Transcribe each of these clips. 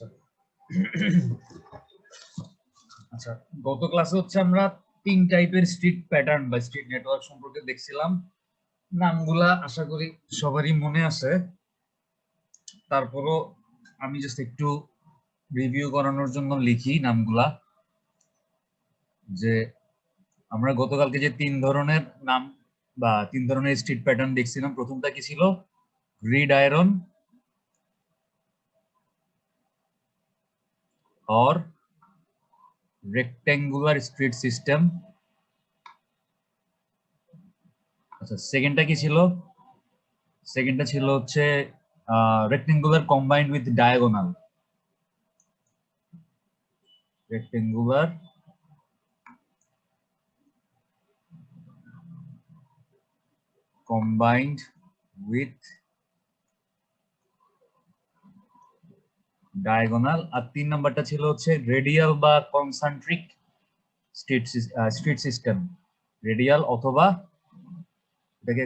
আচ্ছা আচ্ছা গত ক্লাসে হচ্ছে আমরা তিন টাইপের স্ট্রিট প্যাটার্ন বা স্ট্রিট নেটওয়ার্ক সম্পর্কে দেখছিলাম। নামগুলা আশা করি সবারই মনে আছে। তারপরও আমি জাস্ট একটু রিভিউ করানোর জন্য লিখি নামগুলা, যে আমরা গতকালকে যে তিন ধরনের নাম বা তিন ধরনের স্ট্রিট প্যাটার্ন দেখছিলাম। প্রথমটা কি ছিল? Grid iron or rectangular street system। আচ্ছা, সেকেন্ডটা কি ছিল? সেকেন্ডটা ছিল হচ্ছে rectangular combined with diagonal। rectangular combined with diagonal। আর তিন নাম্বারটা ছিল হচ্ছে রেডিয়াল বা কনসেন্ট্রিক স্ট্রিট সিস্টেম। রেডিয়াল অথবা এটাকে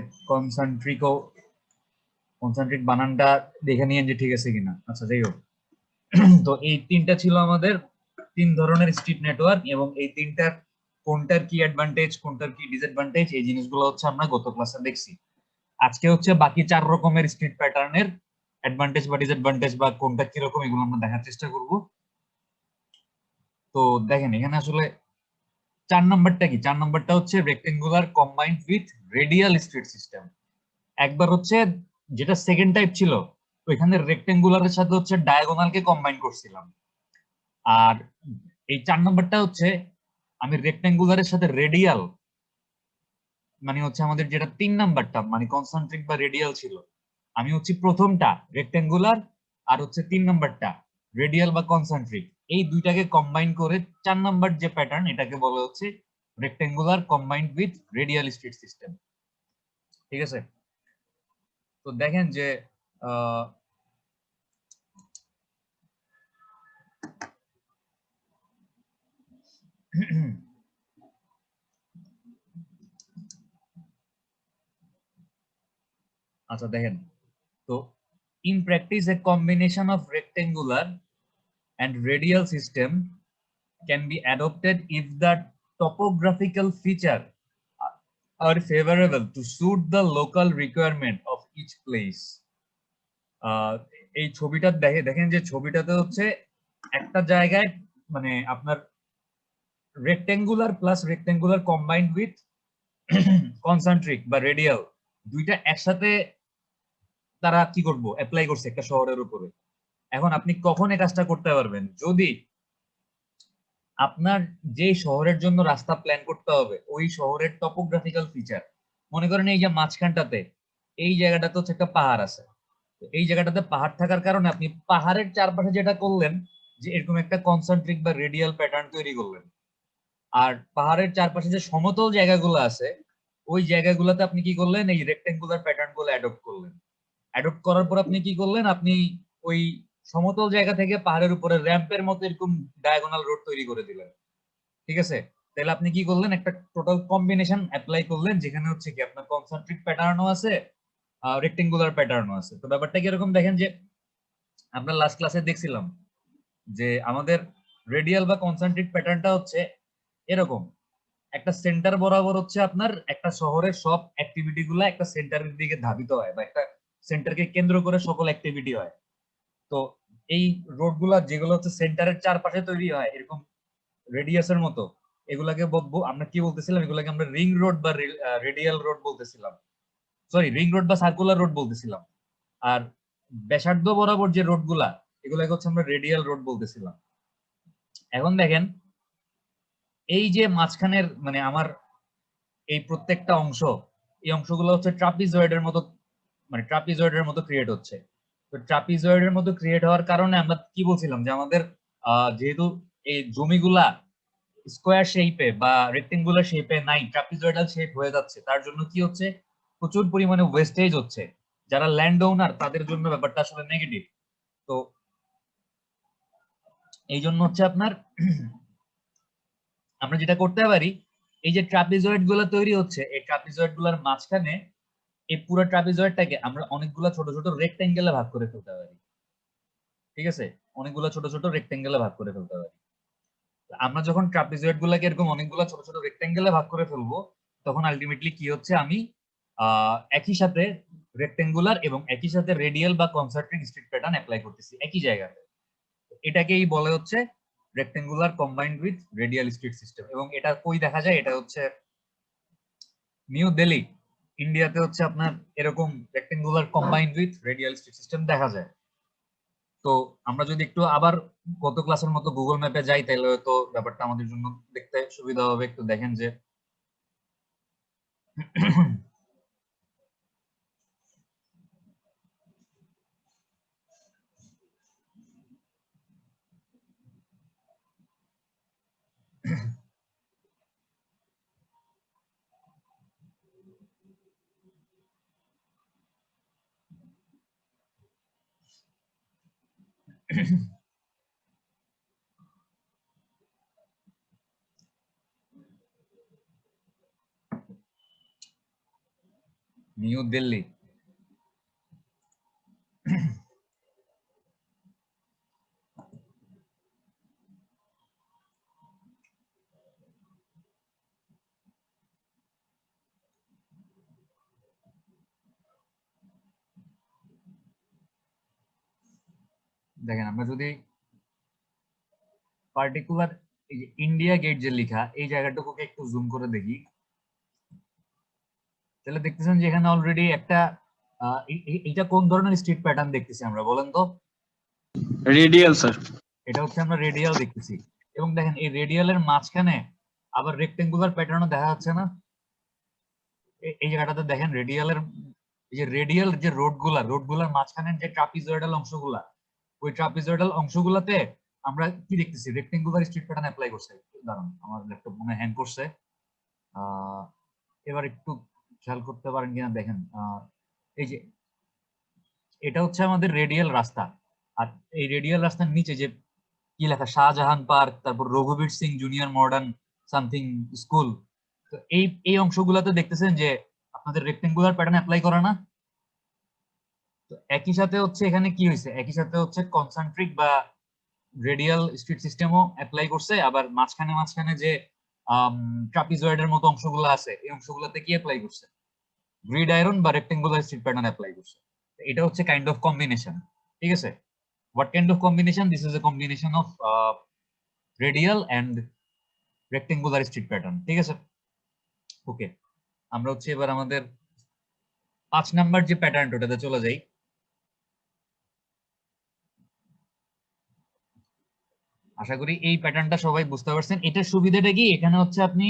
কনসেন্ট্রিক বানানটা দেখে নিয়েন যে ঠিক আছে কিনা। আচ্ছা, যাই হোক, তো এই তিনটা ছিল আমাদের তিন ধরনের স্ট্রিট নেটওয়ার্ক, এবং এই তিনটার কোনটার কি অ্যাডভান্টেজ, কোনটার কি ডিসঅ্যাডভান্টেজ, এই জিনিসগুলো হচ্ছে আমরা গত ক্লাসে দেখছি। আজকে হচ্ছে বাকি চার রকমের স্ট্রিট প্যাটার্নের অ্যাডভান্টেজ বা ডিসঅ্যাডভান্টেজ বা কোনটা কিরকম, এগুলো আমরা দেখার চেষ্টা করব। তো দেখেন, এখানে আসলে চার নাম্বারটা কি? চার নাম্বারটা হচ্ছে rectangular combined with radial street system. একবার হচ্ছে যেটা সেকেন্ড টাইপ ছিল, ওইখানে রেক্টেঙ্গুলারের সাথে হচ্ছে ডায়াগোনালকে কম্বাইন করছিলাম। আর এই চার নাম্বারটা হচ্ছে আমি রেক্টেঙ্গুলারের সাথে রেডিয়াল, মানে হচ্ছে আমাদের যেটা তিন নাম্বারটা মানে কনসেন্ট্রিক বা রেডিয়াল ছিল, আমি হচ্ছে প্রথমটা রেক্টেঙ্গুলার আর হচ্ছে তিন নাম্বারটা রেডিয়াল বা কনসেন্ট্রিক, এই দুইটাকে কম্বাইন করে চার নাম্বার যে প্যাটার্ন, এটাকে বলা হচ্ছে rectangular combined with radial street system. ঠিক আছে, তো দেখেন যে আচ্ছা দেখেন, তো in practice a combination of rectangular and radial system can be adopted if the topographical feature are favorable to suit the local requirement of each place। এই ছবিটা দেখেন যে ছবিটাতে হচ্ছে একটা জায়গায় মানে আপনার rectangular plus rectangular combined with concentric বা রেডিয়াল, দুইটা একসাথে তারা কি করবো অ্যাপ্লাই করছে একটা শহরের উপরে। এখন আপনি কখন এই কাজটা করতে পারবেন? যদি আপনার যে শহরের জন্য রাস্তা প্ল্যান করতে হবে ওই শহরের টপোগ্রাফিক্যাল ফিচার, মনে করেন এই যে মাঝখানটাতে এই জায়গাটাতে হচ্ছে একটা পাহাড় আছে, এই জায়গাটাতে পাহাড় থাকার কারণে আপনি পাহাড়ের চারপাশে যেটা করলেন যে এরকম একটা কনসেন্ট্রিক বা রেডিয়াল প্যাটার্ন তৈরি করলেন। আর পাহাড়ের চারপাশে যে সমতল জায়গাগুলো আছে ওই জায়গাগুলোতে আপনি কি করলেন? এই রেক্টেঙ্গুলার প্যাটার্ন গুলো অ্যাডপ্ট করলেন। অ্যাডপ্ট করার পর আপনি কি করলেন? আপনি ওই সমতল জায়গা থেকে পাহাড়ের উপরে র্যাম্পের মতো এরকম ডায়াগোনাল রোড তৈরি করে দিলেন। ঠিক আছে, তাহলে আপনি কি করলেন? একটা টোটাল কম্বিনেশন অ্যাপ্লাই করলেন, যেখানে হচ্ছে কি আপনার কনসেন্ট্রিক প্যাটার্নও আছে, রেক্টেঙ্গুলার প্যাটার্নও আছে। তো ব্যাপারটা কি এরকম, দেখেন যে আমরা লাস্ট ক্লাসে দেখছিলাম যে আমাদের রেডিয়াল বা কনসেন্ট্রিক প্যাটার্নটা হচ্ছে এরকম, একটা সেন্টার বরাবর হচ্ছে আপনার একটা শহরের সব অ্যাক্টিভিটি গুলা একটা সেন্টারের দিকে ধাবিত হয়, বা একটা সেন্টারকে কেন্দ্র করে সকল অ্যাক্টিভিটি হয়। তো এই রোড গুলা যেগুলো হচ্ছে সেন্টারের চারপাশে তৈরি হয় এরকম রেডিয়াসের মতো, এগুলাকে আমরা কি বলতেছিলাম? এগুলাকে আমরা রিং রোড বা রেডিয়াল রোড বলতেছিলাম, সরি রিং রোড বা সার্কুলার রোড বলতেছিলাম। আর ব্যাসার্ধ বরাবর যে রোড গুলা এগুলাকে হচ্ছে আমরা রেডিয়াল রোড বলতেছিলাম। এখন দেখেন, এই যে মাঝখানের মানে আমার এই প্রত্যেকটা অংশ, এই অংশগুলো হচ্ছে ট্রাপিজয়েডের মতো, মানে ট্রাপিজয়েডের মতো ক্রিয়েট হচ্ছে। তো ট্রাপিজয়েডের মতো ক্রিয়েট হওয়ার কারণে আমরা কি বলছিলাম যে আমাদের যেহেতু এই জমিগুলা স্কোয়ার শেপে বা রেক্টেঙ্গুলার শেপে নাই, ট্রাপিজয়েডাল শেপ হয়ে যাচ্ছে, তার জন্য কি হচ্ছে? প্রচুর পরিমাণে ওয়েস্টেজ হচ্ছে। যারা ল্যান্ড ওনার তাদের জন্য ব্যাপারটা আসলে নেগেটিভ। তো এই জন্য হচ্ছে আপনার আমরা যেটা করতে পারি, এই যে ট্রাপিজয়েড গুলো তৈরি হচ্ছে এই ট্রাপিজয়েড গুলোর মাঝখানে এই পুরো ট্রাপিজয়েডটাকে আমরা অনেকগুলো ছোট ছোট রেক্টেঙ্গেলে ভাগ করে ফেলতে পারি। ঠিক আছে, অনেকগুলো ছোট ছোট রেক্টেঙ্গেলে ভাগ করে ফেলতে পারি। আমরা যখন ট্রাপিজয়েড গুলাকে এরকম অনেকগুলো ছোট ছোট রেক্টেঙ্গেলে ভাগ করে ফেলবো, তখন আলটিমেটলি কি হচ্ছে, আমি একই সাথে রেক্টেঙ্গুলার এবং একই সাথে রেডিয়াল বা কনসেন্ট্রিক স্ট্রিট প্যাটার্ন অ্যাপ্লাই করতেছি একই জায়গাতে। এটাকেই বলে হচ্ছে rectangular combined with radial street system. এবং এটা কই দেখা যায়, এটা হচ্ছে নিউ দিল্লি, ইন্ডিয়াতে হচ্ছে আপনার এরকম rectangular combined with radial street system দেখা যায়। তো আমরা যদি একটু আবার গত ক্লাসের মতো গুগল ম্যাপে যাই, তাহলে হয়তো ব্যাপারটা আমাদের জন্য দেখতে সুবিধা হবে। একটু দেখেন যে নিউ দিল্লি, দেখেন আমরা যদি পার্টিকুলার এই যে ইন্ডিয়া গেট যে লেখা, এই জায়গাটুকুকে একটু জুম করে দেখি, তাহলে দেখতেছেন যে এখানে অলরেডি একটা এটা কোন ধরনের স্ট্রিট প্যাটার্ন দেখতেছি আমরা, বলেন তো? Radial sir. এটা হচ্ছে আমরা রেডিয়াল দেখতেছি। এবং দেখেন এই রেডিয়ালের মাঝখানে আবার রেক্টেঙ্গুলার প্যাটার্নও দেখা যাচ্ছে না? এই জায়গাটাতে দেখেন রেডিয়ালের এই যে রেডিয়াল যে রোডগুলার মাঝখানের যে ট্রাপিজয়েডাল অংশগুলা, ওই ট্রাপিজয়েডাল অংশগুলাতে আমরা কি দেখতেছি, রেক্টেঙ্গুলার স্ট্রিট প্যাটার্ন অ্যাপ্লাই করছে। দাঁড়ান, আমার ল্যাপটপ মনে হ্যাং করছে। এবার একটু খেয়াল করতে পারেন কিনা দেখেন, এই যে এটা হচ্ছে আমাদের রেডিয়াল রাস্তা। আর এই রেডিয়াল রাস্তার নিচে যে কি লেখা, শাহজাহান পার্ক, তারপর Raghubir Singh junior modern something school, তো এই অংশগুলোতে দেখতেছেন যে আপনাদের রেক্টেঙ্গুলার প্যাটার্ন অ্যাপ্লাই করে না? তো একই সাথে হচ্ছে এখানে কি হয়েছে, একই সাথে হচ্ছে কনসেন্ট্রিক বা রেডিয়াল স্ট্রিট সিস্টেমও অ্যাপ্লাই করছে। আবার মাঝখানে মাঝখানে যে ট্রাপিজয়েডের মতো অংশগুলো আছে, এই অংশগুলোতে কি অ্যাপ্লাই করছে, গ্রিড আয়রন বা রেক্টেঙ্গুলার স্ট্রিট প্যাটার্ন অ্যাপ্লাই করছে। এটা হচ্ছে কাইন্ড অফ কম্বিনেশন। ঠিক আছে, what kind of combination? This is a combination of radial and rectangular street pattern. ঠিক আছে, ওকে। আমরা হচ্ছে এবার আমাদের 5 নাম্বার যে প্যাটার্ন, ওটাতে চলে যাই। আশা করি এই প্যাটার্নটা সবাই বুঝতে পারছেন। এটার সুবিধাটা কি, এখানে হচ্ছে আপনি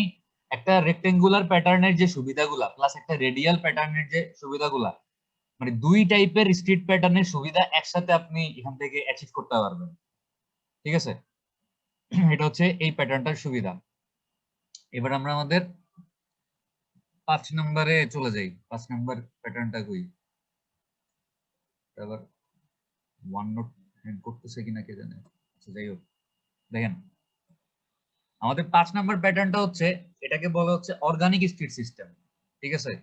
একটা রেক্টেঙ্গুলার প্যাটার্নের যে সুবিধাগুলা প্লাস একটা রেডিয়াল প্যাটার্নের যে সুবিধাগুলা, মানে দুই টাইপের স্ট্রিট প্যাটার্নের সুবিধা একসাথে আপনি এখান থেকে অ্যাচিভ করতে পারবেন। ঠিক আছে, এটা হচ্ছে এই প্যাটার্নটার সুবিধা। এবার আমরা আমাদের 5 নম্বরে চলে যাই। 5 নাম্বার প্যাটার্নটা কই, আবার ওয়ান নোট হ্যান্ড করতেছে কিনা কে জানে। আচ্ছা, যাই হোক, দেখেন আমাদের 5 নাম্বার প্যাটার্নটা হচ্ছে, এটাকে বলা হচ্ছে অর্গানিক স্ট্রিট সিস্টেম। ঠিক আছে,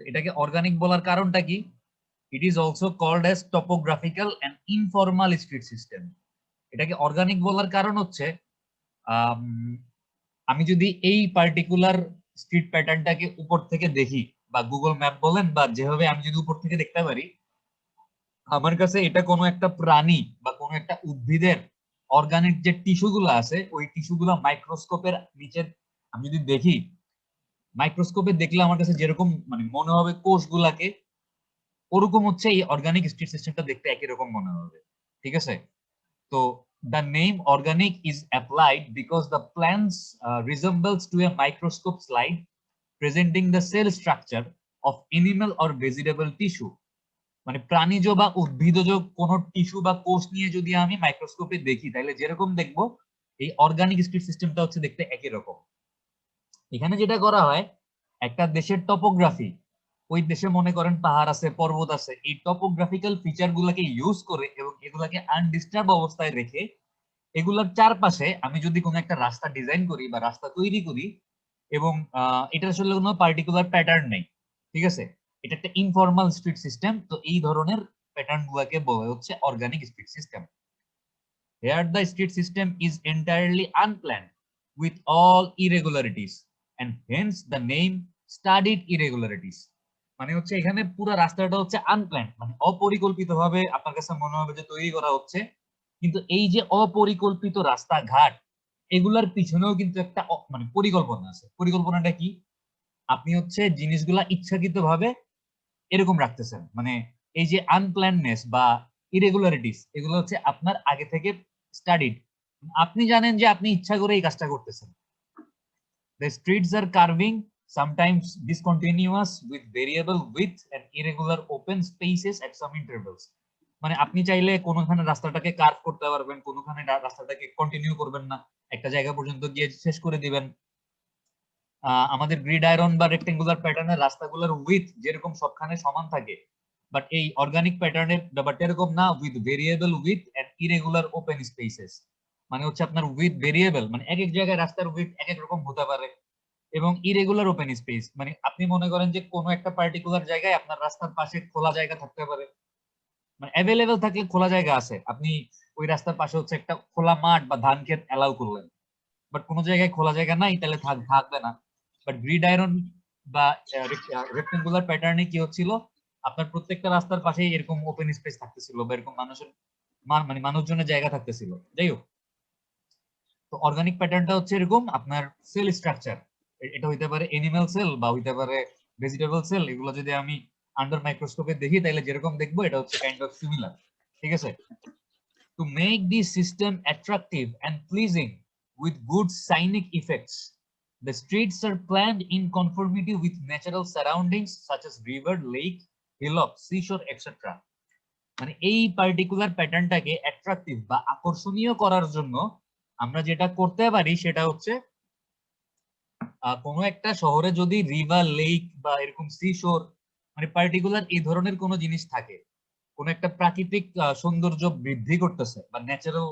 এটাকে অর্গানিক বলার কারণটা কি, it is also called as topographical and informal street system. এটাকে অর্গানিক বলার কারণ হচ্ছে আমি যদি এই পার্টিকুলার স্ট্রিট প্যাটার্নটাকে উপর থেকে দেখি, বা গুগল ম্যাপ বলেন বা যেভাবে আমি যদি উপর থেকে দেখতে পারি, আমার কাছে এটা কোনো একটা প্রাণী বা কোনো একটা উদ্ভিদের অর্গানিক যে টিস্যু গুলো আছে, ওই টিস্যু গুলো মাইক্রোস্কোপের নিচে আমি যদি দেখি, মাইক্রোস্কোপে দেখলে আমার কাছে যেরকম মানে মনে হবে কোষগুলাকে, ওরকম হচ্ছে এই অর্গানিক স্ট্রিট সিস্টেমটা দেখতে একই রকম মনে হবে। ঠিক আছে, তো the name organic is applied because the plants resembles to a microscope slide presenting the cell structure of animal or vegetable tissue। মানে প্রাণীজ বা উদ্ভিদজ কোন টিস্যু বা কোষ নিয়ে যদি আমি মাইক্রোস্কোপে দেখি, তাহলে যেরকম দেখবো এই অর্গানিক স্ট্রিট সিস্টেমটা হচ্ছে দেখতে একই রকম। এখানে যেটা করা হয়, একটা দেশের টপোগ্রাফি, ওই দেশে মনে করেন পাহাড় আছে, পর্বত আছে, এই টপোগ্রাফিক্যাল ফিচার গুলাকে ইউজ করে এবং এগুলাকে আনডিস্টার্ব অবস্থায় রেখে এগুলোর চারপাশে আমি যদি কোনো একটা রাস্তা ডিজাইন করি বা রাস্তা তৈরি করি, এবং এটা আসলে কোনো পার্টিকুলার প্যাটার্ন নেই, ঠিক আছে, এটা একটা ইনফর্মাল স্ট্রিট সিস্টেম, তো এই ধরনের প্যাটার্ন গুলোকে বলে হচ্ছে organic street system. Here the street system is entirely unplanned with all irregularities and hence the name studied irregularities. মানে হচ্ছে এখানে পুরো রাস্তাটা হচ্ছে আনপ্ল্যান্ড, মানে অপরিকল্পিতভাবে আপনার কাছে মনে হবে যে তৈরি করা হচ্ছে, কিন্তু এই যে অপরিকল্পিত রাস্তাঘাট এগুলার পিছনেও কিন্তু একটা মানে পরিকল্পনা আছে। পরিকল্পনাটা কি? আপনি হচ্ছে জিনিসগুলা ইচ্ছাকৃতভাবে এরকম রাখতেছেন, মানে এই যে আনপ্ল্যাননেস বা ইরেগুলারিটিস এগুলো হচ্ছে আপনার আগে থেকে স্টাডিড। আপনি জানেন যে আপনি ইচ্ছা করে এই কাজটা করতেছেন। The streets are carving, sometimes discontinuous with variable width and irregular open spaces at some intervals. মানে আপনি চাইলে কোনোখানে রাস্তাটাকে কার্ভ করতে পারবেন, কোনোখানে রাস্তাটাকে কন্টিনিউ করবেন না, একটা জায়গা পর্যন্ত গিয়ে শেষ করে দিবেন। আমাদের গ্রিড আয়রন বা রেক্টেঙ্গুলার প্যাটার্নের রাস্তাগুলোর উইথ যেরকম সবখানে সমান থাকে, বাট এই অর্গানিক প্যাটার্নের ব্যাপারটা এরকম না, with variable with and irregular open spaces. মানে হচ্ছে আপনার উইথ ভেরিয়েবল, মানে এক এক জায়গায় রাস্তার উইথ এক এক রকম হতে পারে, এবং ইরেগুলার ওপেন স্পেস মানে আপনি মনে করেন যে কোনো একটা পার্টিকুলার জায়গায় আপনার রাস্তার পাশে খোলা জায়গা থাকতে পারে, মানে অ্যাভেলেবেল থাকলে খোলা জায়গা আছে, আপনি ওই রাস্তার পাশে হচ্ছে একটা খোলা মাঠ বা ধান ক্ষেত অ্যালাউ করলেন, বাট কোনো জায়গায় খোলা জায়গা নাই, তাহলে থাকবে না। বাট গ্রিড আয়রন বা রেক্টেঙ্গুলার প্যাটার্নে কি হচ্ছিল, আপনার প্রত্যেকটা রাস্তার পাশে এরকম ওপেন স্পেস থাকতেছিল বা এরকম মানুষের মানে মানুষজনের জায়গা থাকতেছিল। যাই হোক, তো অর্গানিক প্যাটার্নটা হচ্ছে এরকম আপনার সেল স্ট্রাকচার, এটা হইতে পারে এনিম্যাল সেল বা হইতে পারে ভেজিটেবল সেল, এগুলো যদি আমি আন্ডার মাইক্রোস্কোপে দেখি তাহলে যেরকম দেখবো এটা হচ্ছে কাইন্ড অফ সিমিলার। ঠিক আছে? To make this system attractive and pleasing with good scenic effects, the streets are planned in conformity with natural surroundings such as river, lake, hillock, seashore, etc. মানে এই পার্টিকুলার প্যাটার্নটাকে অ্যাট্রাকটিভ বা আকর্ষণীয় করার জন্য আমরা যেটা করতে পারি সেটা হচ্ছে কোনো একটা শহরে যদি রিভার, লেক বা এরকম সিশোর মানে পার্টিকুলার এই ধরনের কোনো জিনিস থাকে, কোন একটা প্রাকৃতিক সৌন্দর্য বৃদ্ধি করতেছে বা ন্যাচারাল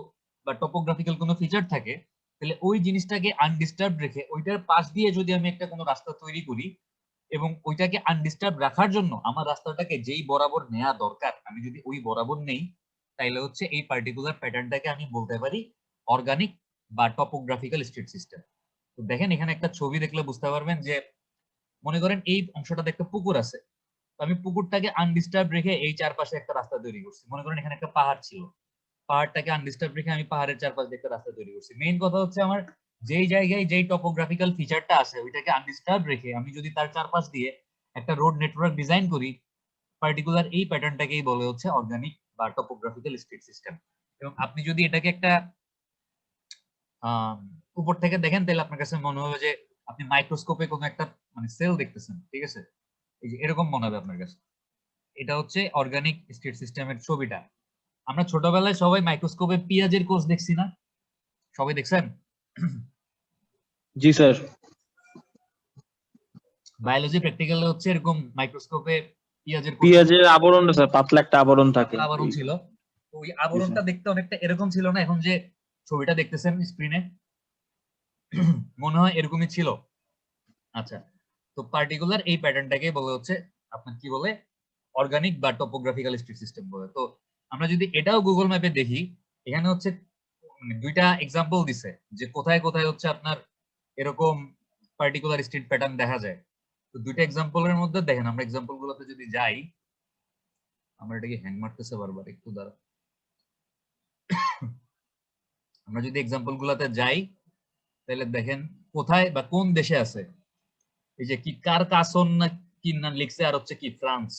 বা টপোগ্রাফিক্যাল কোনো ফিচার থাকে, তাহলে ওই জিনিসটাকে আনডিস্টার্ব রেখে ওইটার পাশ দিয়ে যদি আমি একটা কোনো রাস্তা তৈরি করি এবং ওইটাকে আনডিস্টার্ব রাখার জন্য আমার রাস্তাটাকে যেই বরাবর নেওয়া দরকার আমি যদি ওই বরাবর নেই, তাইলে হচ্ছে এই পার্টিকুলার প্যাটার্নটাকে আমি বলতে পারি অর্গানিক বা টপোগ্রাফিক্যাল স্ট্রিট সিস্টেম। তো দেখেন এখানে একটা ছবি দেখলে বুঝতে পারবেন যে মনে করেন এই অংশটাতে একটা পুকুর আছে, আমি পুকুরটাকে আনডিস্টার্ব রেখে এই চারপাশে একটা রাস্তা তৈরি করছি। মনে করেন এখানে একটা পাহাড় ছিল, পাহাড়টাকে আনডিস্টার্ব রেখে আমি পাহাড়ের চারপাশে একটা রাস্তা তৈরি করছি। মেইন কথা হচ্ছে আমার যেই জায়গায় যেই টপোগ্রাফিক্যাল ফিচারটা আছে ওইটাকে আনডিস্টার্ব রেখে আমি যদি তার চারপাশ দিয়ে একটা রোড নেটওয়ার্ক ডিজাইন করি, পার্টিকুলার এই প্যাটার্নটাকেই বলে হচ্ছে অর্গানিক বা টপোগ্রাফিক্যাল স্ট্রিট সিস্টেম। এবং আপনি যদি এটাকে একটা উপর থেকে দেখেন তাহলে আপনার কাছে মনে হবে যে আপনি মাইক্রোস্কোপে কোনো একটা মানে সেল দেখতেছেন। ঠিক আছে? এই যে এরকম মনে হবে আপনার কাছে। এটা হচ্ছে অর্গানিক স্ট্রিট সিস্টেমের ছবিটা। আমরা ছোটবেলায় সবাই মাইক্রোস্কোপে পেঁয়াজের কোষ দেখছি না? সবাই দেখছেন? জি স্যার। বায়োলজি প্র্যাকটিক্যালে হচ্ছে এরকম মাইক্রোস্কোপে পেঁয়াজের কোষ, পেঁয়াজের আবরণ স্যার, পাতলা একটা আবরণ থাকে। পাতলা আবরণ ছিল। তো ওই আবরণটা দেখতে অনেকটা এরকম ছিল না? এখন যে ছবিটা দেখতেছেন স্ক্রিনে মনে হয় এরকমই ছিল। আচ্ছা, তো পার্টিকুলার এই প্যাটার্নটাকে বলে হচ্ছে আপনার কি বলে অর্গানিক বা টপোগ্রাফিক্যাল স্ট্রিট সিস্টেম বলে। তো আমরা যদি এটাও গুগল ম্যাপে দেখি, এখানে হচ্ছে দুইটা এক্সাম্পল দিছে যে কোথায় কোথায় হচ্ছে আপনার এরকম পার্টিকুলার স্ট্রিট প্যাটার্ন দেখা যায়। তো দুইটা এক্সাম্পলের মধ্যে দেখেন, আমরা এক্সাম্পল গুলোতে যদি যাই, আমরা এটাকে হ্যাং মারতেছে বারবার, একটু দাঁড়া। আমরা যদি এক্সাম্পল গুলাতে যাই তাহলে দেখেন কোথায় বা কোন দেশে আছে। এই যে কি কারকাসন না কি না লিখছে, আর হচ্ছে কি ফ্রান্স।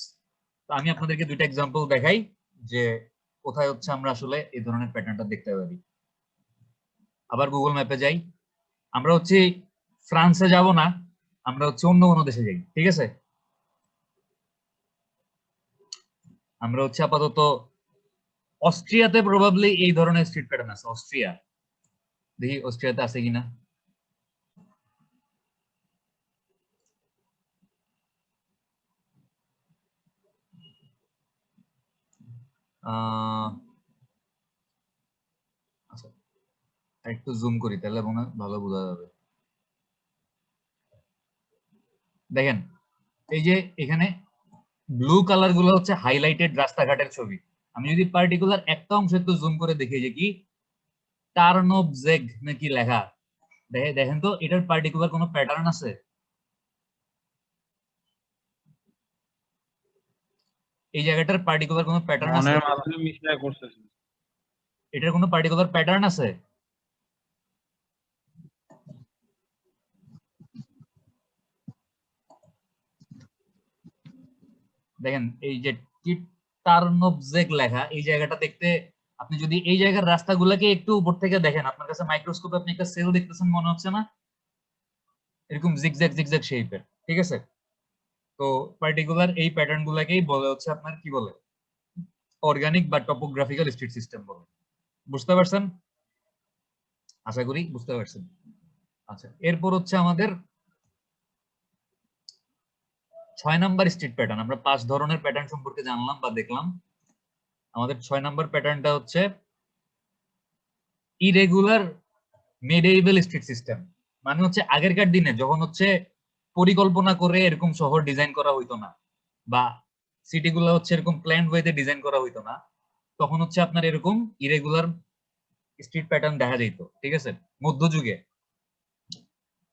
তো আমি আপনাদেরকে দুইটা এক্সাম্পল দেখাই যে কোথায় হচ্ছে আমরা আসলে এই ধরনের প্যাটার্নটা দেখতে পারি। আবার গুগল ম্যাপে যাই, আমরা হচ্ছে ফ্রান্সে যাব না, আমরা হচ্ছে অন্য কোনো দেশে যাই। ঠিক আছে? আমরা হচ্ছে আপাতত অস্ট্রিয়াতে প্রবাবলি এই ধরনের স্ট্রিট প্যাটার্ন আছে। অস্ট্রিয়া, দেখি অস্ট্রিয়াতে আছে কিনা। আচ্ছা, একটু জুম করি তাহলে মনে হয় ভালো বোঝা যাবে। দেখেন এই যে এখানে ব্লু কালার গুলো হচ্ছে হাইলাইটেড রাস্তাঘাটের ছবি। আমি যদি পার্টিকুলার একটা অংশ একটু জুম করে দেখি যে কি টার্নবজেগ নাকি লেখা, দেখেন তো এটার পার্টিকুলার কোনো প্যাটার্ন আছে? এই জায়গাটার পার্টিকুলার কোনো প্যাটার্ন আছে? মনের মাধ্যমে মিশিয়ে করতেছে। এটার কোনো পার্টিকুলার প্যাটার্ন আছে? দেখেন এই যে টার্নবজেগ লেখা, এই জায়গাটা দেখতে আপনি যদি এই জায়গার রাস্তাগুলোকে একটু উপর থেকে দেখেন, আপনার কাছে মাইক্রোস্কোপে আপনি একটা সেল দেখতেছেন মনে হচ্ছে না? এরকম জিগজ্যাগ জিগজ্যাগ শেপের, ঠিক আছে? তো পার্টিকুলার এই প্যাটার্ন গুলাকেই বলে হচ্ছে আপনার কি বলে, অর্গানিক বা টপোগ্রাফিক্যাল স্ট্রিট সিস্টেম বলে। বুঝতে পারছেন? আশা করি বুঝতে পারছেন। আচ্ছা, এরপর হচ্ছে আমাদের 6 নাম্বার স্ট্রিট প্যাটার্ন। আমরা 5 ধরনের প্যাটার্ন সম্পর্কে জানলাম বা দেখলাম। আমাদের 6 নাম্বার প্যাটার্নটা হচ্ছে ইরেগুলার মেডিয়েভেল স্ট্রিট সিস্টেম। মানে হচ্ছে আগেরকার দিনে যখন হচ্ছে পরিকল্পনা করে এরকম শহর ডিজাইন করা হইতো না, বা সিটি গুলো হচ্ছে এরকম প্ল্যান্ড ওয়েতে ডিজাইন করা হইতো না, তখন হচ্ছে আপনার এরকম ইরেগুলার স্ট্রিট প্যাটার্ন দেখা যেত, ঠিক আছে, মধ্যযুগে।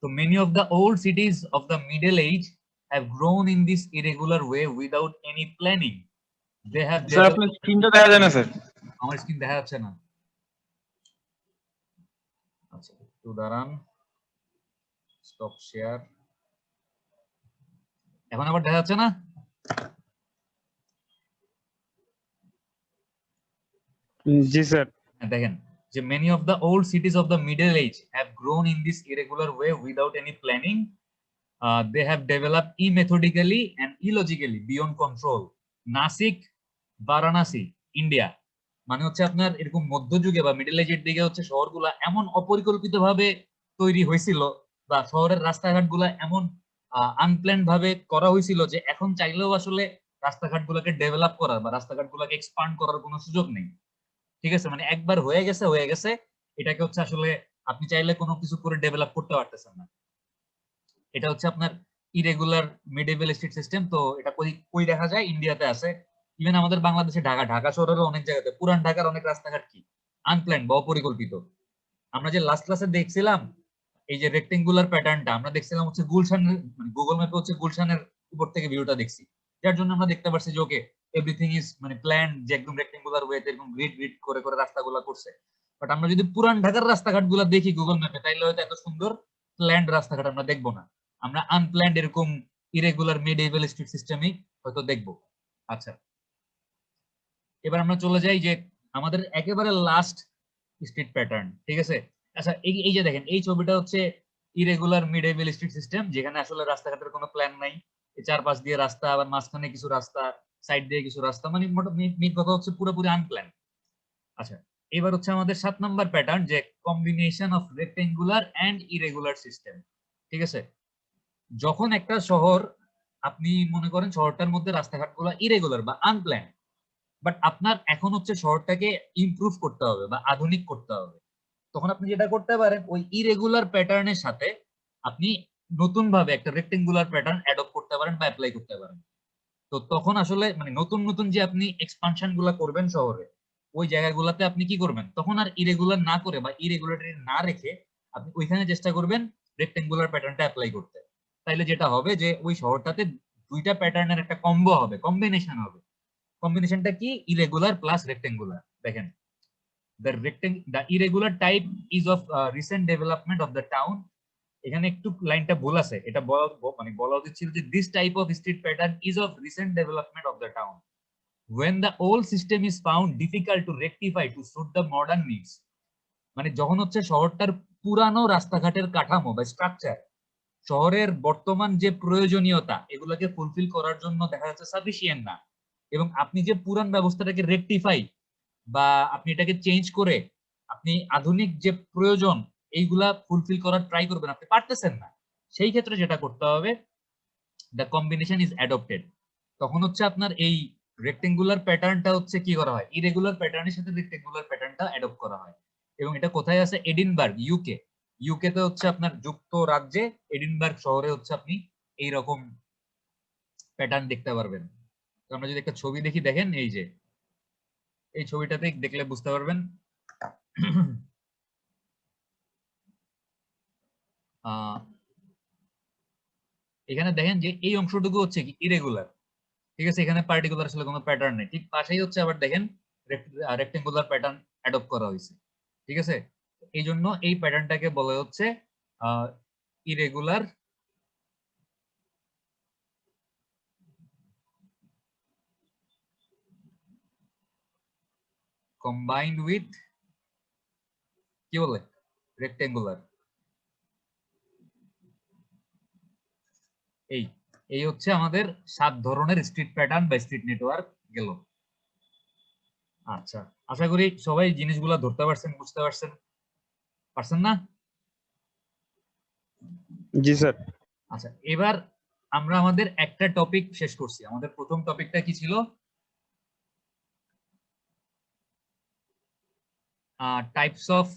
তো many of the old cities of the middle age have grown in this irregular way without any planning. They have sir আপনার স্ক্রিনটা দেখা যায় না স্যার। আমার স্ক্রিন দেখা যাচ্ছে না? আচ্ছা একটু দাঁড়ান, স্টপ শেয়ার। এখন আবার দেখা যাচ্ছে না? জি স্যার। দেখেন যে many of the old cities of the middle age have grown in this irregular way without any planning. They have developed immethodically and illogically beyond control. Nashik, Varanasi, India, মানে হচ্ছে আপনার এরকম মধ্যযুগে বা মিডল এজের দিকে হচ্ছে শহরগুলা এমন অপরিকল্পিতভাবে তৈরি হয়েছিল, বা শহরের রাস্তাঘাট গুলা এমন আনপ্ল্যান্ড ভাবে করা হয়েছিল যে এখন চাইলেও আসলে রাস্তাঘাট গুলাকে ডেভেলপ করার বা রাস্তাঘাট গুলাকে এক্সপান্ড করার কোনো সুযোগ নেই, ঠিক আছে? মানে একবার হয়ে গেছে হয়ে গেছে, এটাকে হচ্ছে আসলে আপনি চাইলে কোনো কিছু করে ডেভেলপ করতে পারতেছেন না। এটা হচ্ছে আপনার ইরেগুলার মিডিয়েভেল স্ট্রিট সিস্টেম। তো এটা কই কই দেখা যায়? ইন্ডিয়াতে আছে, ইভেন আমাদের বাংলাদেশে ঢাকা ঢাকা শহরেরও অনেক জায়গাতে, পুরান ঢাকার অনেক রাস্তাঘাট কি আনপ্ল্যান্ড বা অপরিকল্পিত। আমরা যে লাস্ট ক্লাসে দেখছিলাম এই যে রেক্টেঙ্গুলার প্যাটার্নটা, আমরা দেখছিলাম হচ্ছে গুলশানের, মানে গুগল ম্যাপে হচ্ছে গুলশানের উপর থেকে ভিউটা দেখছি, যার জন্য আমরা দেখতে পারছি যে ওকে এভরিথিং ইজ মানে প্ল্যান, যে একদম রেক্টেঙ্গুলার ওয়েতে এরকম গ্রিড গ্রিড করে করে রাস্তাগুলো করছে। বাট আমরা যদি পুরান ঢাকার রাস্তাঘাট গুলা দেখি গুগল ম্যাপে, তাইলে হয়তো এত সুন্দর প্ল্যান্ড রাস্তাঘাট আমরা দেখবো না, আমরা আনপ্ল্যান্ড এরকম ইরেগুলার মিডিয়েভেল স্ট্রিট সিস্টেমই হয়তো দেখবো। আচ্ছা, এবার আমরা চলে যাই যে আমাদের একেবারে লাস্ট স্ট্রিট প্যাটার্ন, ঠিক আছে? আচ্ছা এই যে দেখেন এই ছবিটা হচ্ছে ইরেগুলার মিডিয়েভেল স্ট্রিট সিস্টেম, যেখানে আসলে রাস্তাঘাটের কোনো প্ল্যান নাই, চারপাশ দিয়ে রাস্তা, আবার মাঝখানে কিছু রাস্তা, সাইড দিয়ে কিছু রাস্তা, মানে মোট কথা হচ্ছে পুরোপুরি আনপ্ল্যান। আচ্ছা, এবার হচ্ছে আমাদের 7 নাম্বার প্যাটার্ন, যে combination of rectangular and irregular system, ঠিক আছে? যখন একটা শহর, আপনি মনে করেন শহরটার মধ্যে রাস্তাঘাটগুলো ইরেগুলার বা আনপ্ল্যান, বাট আপনার এখন হচ্ছে শহরটাকে ইমপ্রুভ করতে হবে বা আধুনিক করতে হবে, তখন আপনি যেটা করতে পারেন ওই ইরেগুলার প্যাটার্নের সাথে আপনি নতুন ভাবে একটা রেক্টেঙ্গুলার প্যাটার্ন অ্যাডপ্ট করতে পারেন বা অ্যাপ্লাই করতে পারেন। তো তখন আসলে মানে নতুন নতুন যে আপনি এক্সপানশন গুলা করবেন শহরে, ওই জায়গাগুলোতে আপনি কি করবেন, তখন আর ইরেগুলার না করে বা ইরেগুলারিটি না রেখে আপনি ওইখানে চেষ্টা করবেন রেক্টেঙ্গুলার প্যাটার্নটা অ্যাপ্লাই করতে। তাইলে যেটা হবে যে ওই শহরটাতে দুইটা প্যাটার্নের একটা কম্বো হবে, কম্বিনেশন হবে। কম্বিনেশনটা কি? Irregular plus rectangular. দেখেন, the irregular type is of recent development of the town. এখানে একটু লাইনটা ভুল আছে, এটা মানে বলা উচিত ছিল যে this type of street pattern is of recent development of the town when the old system is found difficult to rectify to suit the modern needs. মানে যখন হচ্ছে শহরটার পুরানো রাস্তাঘাটের কাঠামো বা স্ট্রাকচার শহরের বর্তমান যে প্রয়োজনীয়তা এগুলোকে ফুলফিল করার জন্য দেখা যাচ্ছে সাফিসিয়েন্ট না, এবং আপনি যে পুরান ব্যবস্থাটাকে রেকটিফাই বা আপনি এটাকে চেঞ্জ করে আপনি আধুনিক যে প্রয়োজন এইগুলা ফুলফিল করার ট্রাই করবেন, আপনি পারতেছেন না, সেই ক্ষেত্রে যেটা করতে হবে, দ্য কম্বিনেশন ইজ অ্যাডপ্টেড। তখন হচ্ছে আপনার এই রেক্টেঙ্গুলার প্যাটার্নটা হচ্ছে কি করা হয়, ইরেগুলার প্যাটার্নের সাথে রেক্টেঙ্গুলার প্যাটার্নটা অ্যাডপ্ট করা হয়। এবং এটা কোথায় আছে? Edinburgh, UK. ইউকে তে হচ্ছে আপনার যুক্তরাজ্যে এডিনবার্গ শহরে হচ্ছে আপনি এইরকম প্যাটার্ন দেখতে পারবেন। আমরা যদি একটা ছবি দেখি, দেখেন এই যে এই ছবিটাতে দেখলে বুঝতে পারবেন এখানে দেখেন যে এই অংশটুকু হচ্ছে কি ইরেগুলার, ঠিক আছে, এখানে পার্টিকুলার আসলে কোনো প্যাটার্ন নেই। ঠিক পাশেই হচ্ছে আবার দেখেন রেক্টেঙ্গুলার প্যাটার্ন অ্যাডপ্ট করা হয়েছে, ঠিক আছে। এই জন্য এই প্যাটার্নটাকে বলা হচ্ছে ইরেগুলার কম্বাইন্ড উইথ কি বলে রেক্টেঙ্গুলার। এই এই হচ্ছে আমাদের 7 ধরনের স্ট্রিট প্যাটার্ন বা স্ট্রিট নেটওয়ার্ক গেল। আচ্ছা, আশা করি সবাই জিনিসগুলো ধরতে পারছেন, বুঝতে পারছেন, পারছেন না? জি স্যার। আচ্ছা, এবার আমরা আমাদের একটা টপিক শেষ করছি। আমাদের প্রথম টপিকটা কি ছিল? টাইপস অফ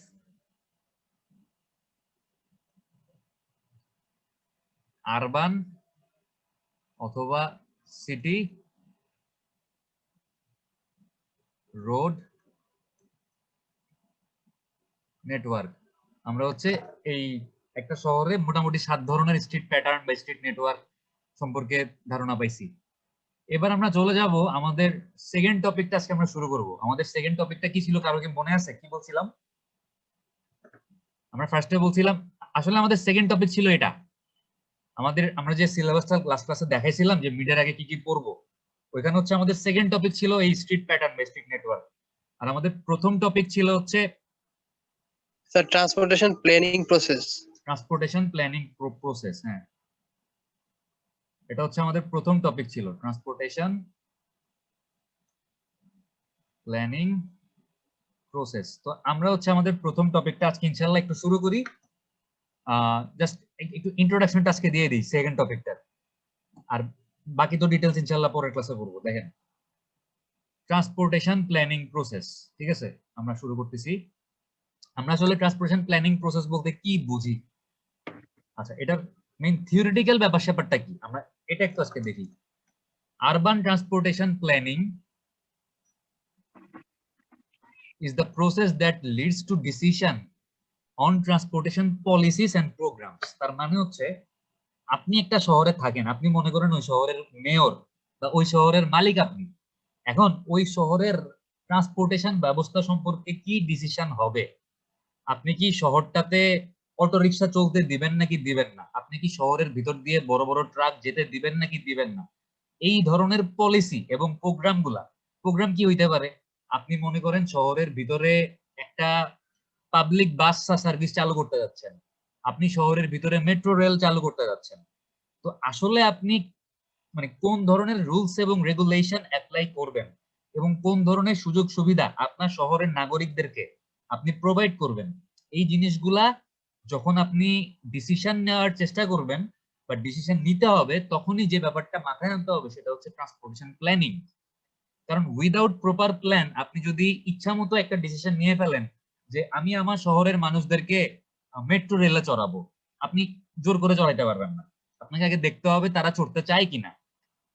আরবান অথবা সিটি রোড নেটওয়ার্ক। আমরা হচ্ছে এই একটা শহরে মোটামুটি 7 ধরনের স্ট্রিট প্যাটার্ন বা স্ট্রিট নেটওয়ার্ক সম্পর্কে ধারণা পাইছি। এবার আমরা চলে যাব আমাদের সেকেন্ড টপিকটা। আজকে আমরা শুরু করব। আমাদের সেকেন্ড টপিকটা কি ছিল, কারো কি মনে আছে? কি বলছিলাম আমরা? ফার্স্টে বলছিলাম আসলে আমাদের সেকেন্ড টপিক ছিল এটা। আমরা যে সিলেবাসটা লাস্ট ক্লাসে দেখাইছিলাম যে মিডের আগে কি কি পড়বো, ওইখানে হচ্ছে আমাদের সেকেন্ড টপিক ছিল এই স্ট্রিট প্যাটার্ন বা স্ট্রিট নেটওয়ার্ক। আর আমাদের প্রথম টপিক ছিল হচ্ছে sir transportation planning process. Transportation planning process. হ্যাঁ, এটা হচ্ছে আমাদের প্রথম টপিক ছিল, ট্রান্সপোর্টেশন প্ল্যানিং প্রসেস। তো আমরা হচ্ছে আমাদের প্রথম টপিকটা আজকে ইনশাআল্লাহ একটু শুরু করি। জাস্ট একটু ইন্ট্রোডাকশনটা আজকে দিয়ে দিই সেকেন্ড টপিকটার, আর বাকি তো ডিটেলস ইনশাআল্লাহ পরের ক্লাসে করব। দেখেন, ট্রান্সপোর্টেশন প্ল্যানিং প্রসেস, ঠিক আছে, আমরা শুরু করতেছি। আমরা আসলে ট্রান্সপোর্টেশন প্ল্যানিং প্রসেস বলতে কি বুঝি? আচ্ছা, এটার মেইন থিওরিটিক্যাল ব্যাপারটা কি আমরা এটা একটু আজকে দেখি। Urban transportation planning is the process that leads to decision on transportation policies and programs. তার মানে হচ্ছে আপনি একটা শহরে থাকেন, আপনি মনে করেন ওই শহরের মেয়র বা ওই শহরের মালিক আপনি। এখন ওই শহরের ট্রান্সপোর্টেশন ব্যবস্থা সম্পর্কে কি ডিসিশন হবে? আপনি কি শহরটাতে অটো রিকশা চলতে দিবেন নাকি দিবেন না? আপনি কি শহরের ভিতর দিয়ে বড় বড় ট্রাক যেতে দিবেন নাকি দিবেন না? এই ধরনের পলিসি এবং প্রোগ্রাম কি হইতে পারে? আপনি মনে করেন শহরের ভিতরে একটা পাবলিক বাস সার্ভিস চালু করতে যাচ্ছেন, আপনি শহরের ভিতরে মেট্রো রেল চালু করতে যাচ্ছেন। তো আসলে আপনি মানে কোন ধরনের রুলস এবং রেগুলেশন অ্যাপ্লাই করবেন এবং কোন ধরনের সুযোগ সুবিধা আপনার শহরের নাগরিকদেরকে আপনি প্রোভাইড করবেন, এই জিনিসগুলা যখন আপনি ডিসিশন নেওয়ার চেষ্টা করবেন বা ডিসিশন নিতে হবে, তখনই যে ব্যাপারটা মাথায় আনতে হবে সেটা হচ্ছে ট্রান্সপোর্টেশন প্ল্যানিং। কারণ উইদাউট প্রপার প্ল্যান আপনি যদি ইচ্ছা মতো একটা ডিসিশন নিয়ে ফেলেন যে আমি আমার শহরের মানুষদেরকে মেট্রো রেলে চড়াবো, আপনি জোর করে চড়াইতে পারবেন না। আপনাকে আগে দেখতে হবে তারা চড়তে চায় কিনা।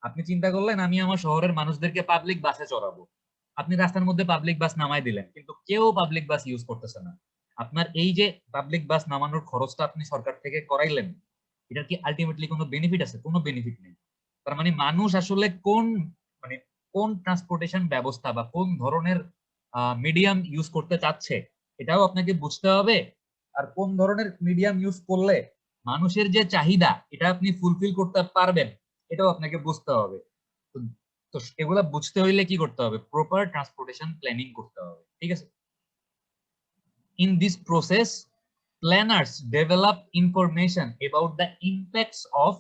আপনি চিন্তা করলেন আমি আমার শহরের মানুষদেরকে পাবলিক বাসে চড়াবো, আপনি রাস্তার মধ্যে পাবলিক বাস নামাই দিলেন, কিন্তু কেউ পাবলিক বাস ইউজ করতেছে না। আপনার এই যে পাবলিক বাস নামানোর খরচটা আপনি সরকার থেকে করাইলেন, এটার কি আলটিমেটলি কোনো বেনিফিট আছে? কোনো বেনিফিট নেই। তার মানে মানুষ আসলে মানে কোন ট্রান্সপোর্টেশন ব্যবস্থা বা কোন ধরনের মিডিয়াম ইউজ করতে চাচ্ছে এটাও আপনাকে বুঝতে হবে। আর কোন ধরনের মিডিয়াম ইউজ করলে মানুষের যে চাহিদা এটা আপনি ফুলফিল করতে পারবেন এটাও আপনাকে বুঝতে হবে। তো তো এগুলা বুঝতে হইলে কি করতে হবে? প্রপার ট্রান্সপোর্টেশন প্ল্যানিং করতে হবে, ঠিক আছে। In this process, planners develop information about the impacts of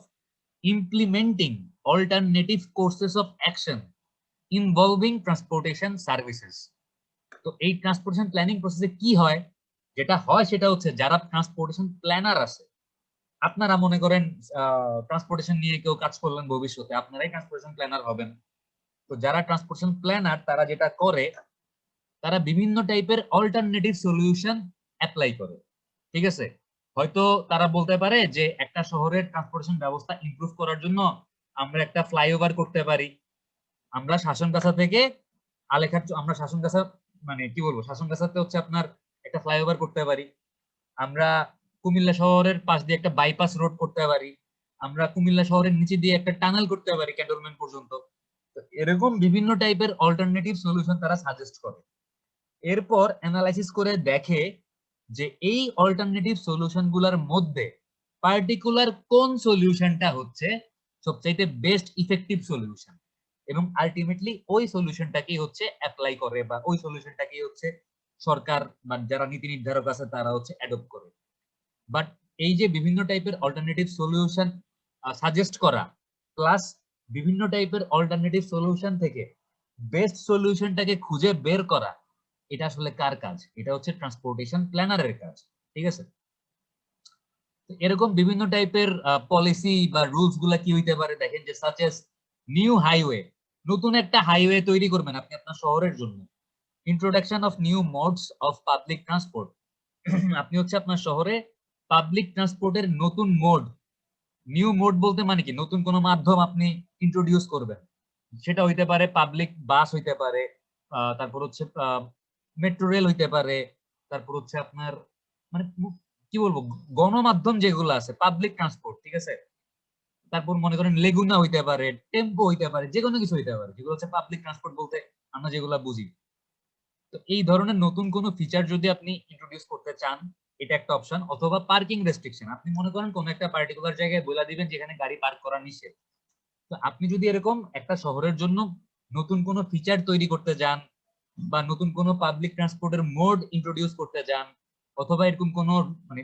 implementing alternative courses of action involving transportation services. তো এই ট্রান্সপোর্টেশন প্ল্যানিং প্রসেসে কি হয়? যেটা হয় সেটা হচ্ছে যারা ট্রান্সপোর্টেশন প্ল্যানার আছে, আপনারা মনে করেন ট্রান্সপোর্টেশন নিয়ে কেউ কাজ করলেন ভবিষ্যতে, আপনারাই ট্রান্সপোর্টেশন প্ল্যানার হবেন। তো যারা ট্রান্সপোর্টেশন প্ল্যানার তারা যেটা করে, তারা বিভিন্ন টাইপের অল্টারনেটিভ সলিউশন অ্যাপ্লাই করে, ঠিক আছে। হয়তো তারা বলতে পারে যে একটা শহরের ট্রান্সপোর্টেশন ব্যবস্থা ইমপ্রুভ করার জন্য আমরা একটা ফ্লাইওভার করতে পারি, আমরা শাসনগাছা থেকে আমরা শাসনগাছা মানে কি বলবো, শাসনগাছাতে হচ্ছে আপনার একটা ফ্লাইওভার করতে পারি, আমরা কুমিল্লা শহরের পাশ দিয়ে একটা বাইপাস রোড করতে পারি, আমরা কুমিল্লা শহরের নিচে দিয়ে একটা টানেল করতে পারি ক্যান্টনমেন্ট পর্যন্ত। তো এরকম বিভিন্ন টাইপের অল্টারনেটিভ সলিউশন তারা সাজেস্ট করে। এরপর অ্যানালাইসিস করে দেখে যে এই অল্টারনেটিভ সলিউশন গুলার মধ্যে পার্টিকুলার কোন সলিউশনটা হচ্ছে সবচাইতে বেস্ট ইফেক্টিভ সলিউশন, এবং আলটিমেটলি ওই সলিউশনটাকেই হচ্ছে অ্যাপ্লাই করে, বা ওই সলিউশনটাকেই হচ্ছে সরকার বা যারা নীতি নির্ধারক আছে তারা হচ্ছে অ্যাডপ্ট করে। বাট এই যে বিভিন্ন টাইপের অল্টারনেটিভ সলিউশন সাজেস্ট করা প্লাস বিভিন্ন টাইপের অল্টারনেটিভ সলিউশন থেকে বেস্ট সলিউশনটাকে খুঁজে বের করা, এটা আসলে কার কাজ? এটা হচ্ছে ট্রান্সপোর্টেশন প্ল্যানারের কাজ, ঠিক আছে? এরকম বিভিন্ন টাইপের পলিসি বা রুলস গুলা কি হইতে পারে দেখেন, যে সাচ এস নিউ হাইওয়ে, নতুন একটা হাইওয়ে তৈরি করবেন আপনি আপনার শহরের জন্য, introduction of new modes of public transport, আপনি হচ্ছে আপনার শহরে পাবলিক ট্রান্সপোর্টের নতুন মোড, নিউ মোড বলতে মানে কি নতুন কোনো মাধ্যম আপনি ইন্ট্রোডিউস করবেন, সেটা হইতে পারে পাবলিক বাস হইতে পারে, তারপর হচ্ছে মেট্রো রেল হইতে পারে, তারপর হচ্ছে আপনার মানে কি বলবো গণমাধ্যম যেগুলো আছে পাবলিক ট্রান্সপোর্ট, ঠিক আছে? তারপর মনে করেন লেগুনা হইতে পারে, টেম্পো হইতে পারে, যে কোনো কিছু হইতে পারে, যেগুলো হচ্ছে পাবলিক ট্রান্সপোর্ট বলতে আমরা যেগুলো বুঝি। তো এই ধরনের নতুন কোনো ফিচার যদি আপনি ইন্ট্রোডিউস করতে চান, এটা একটা অপশন। অথবা পার্কিং রেস্ট্রিকশন, আপনি মনে করেন কোন একটা পার্টিকুলার জায়গায় বলে দিবেন যেখানে গাড়ি পার্ক করা নিষেধ। তো আপনি যদি এরকম একটা শহরের জন্য নতুন কোনো ফিচার তৈরি করতে যান, বা নতুন কোনো পাবলিক ট্রান্সপোর্টের মোড ইন্ট্রোডিউস করতে যান, অথবা এরকম কোনো মানে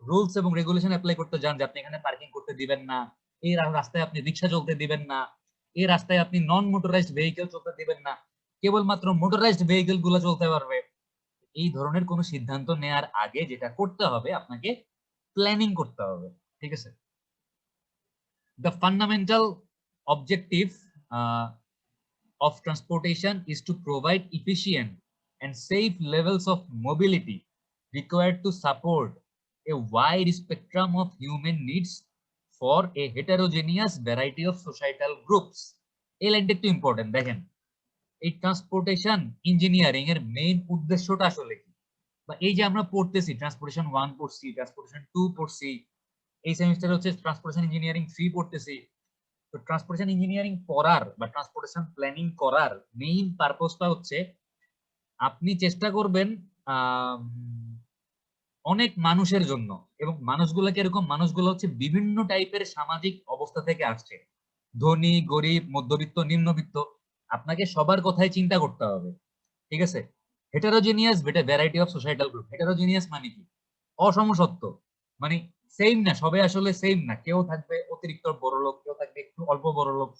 রুলস এবং রেগুলেশন অ্যাপ্লাই করতে যান যে আপনি এখানে পার্কিং করতে দিবেন না, এই রাস্তায় আপনি রিক্সা চলতে দিবেন না, এই রাস্তায় আপনি নন মোটরাইজড ভেহিকেল চলতে দিবেন না, কেবলমাত্র মোটরাইজড ভেহিকেল গুলো চলতে পারবে, এই ধরনের কোনো সিদ্ধান্ত নেয়ার আগে যেটা করতে হবে আপনাকে প্ল্যানিং করতে হবে, ঠিক আছে? The fundamental objective of transportation is to provide efficient and safe levels of mobility required to support a wide spectrum of human needs for a heterogeneous variety of societal groups. এই লাইনটা একটু important, দেখেন এই transportation engineering এর main উদ্দেশ্যটা আসলে কি, বা এই যে আমরা পড়তেছি ট্রান্সপোর্টেশন 1 পড়ছি, ট্রান্সপোর্টেশন 2 পড়ছি, এই সেমিস্টারে হচ্ছে ট্রান্সপোর্টেশন ইঞ্জিনিয়ারিং 3 পড়তেছি। তো ট্রান্সপোর্টেশন ইঞ্জিনিয়ারিং পড়ার বা ট্রান্সপোর্টেশন প্ল্যানিং করার মেইন পারপোজটা হচ্ছে আপনি চেষ্টা করবেন অনেক মানুষের জন্য, এবং মানুষগুলো কিরকম, মানুষগুলো হচ্ছে বিভিন্ন টাইপের সামাজিক অবস্থা থেকে আসছে, ধনী গরিব মধ্যবিত্ত নিম্নবিত্ত, আপনাকে সবার কথাই চিন্তা করতে হবে, ঠিক আছে? Heterogeneous variety of societal group, heterogeneous মানে কি অসমসত্ব, মানে সেম না, সবাই আসলে সেম না, কেউ থাকবে অতিরিক্ত বড় লোক, কেউ থাকবে একটু অল্প বড় লোক,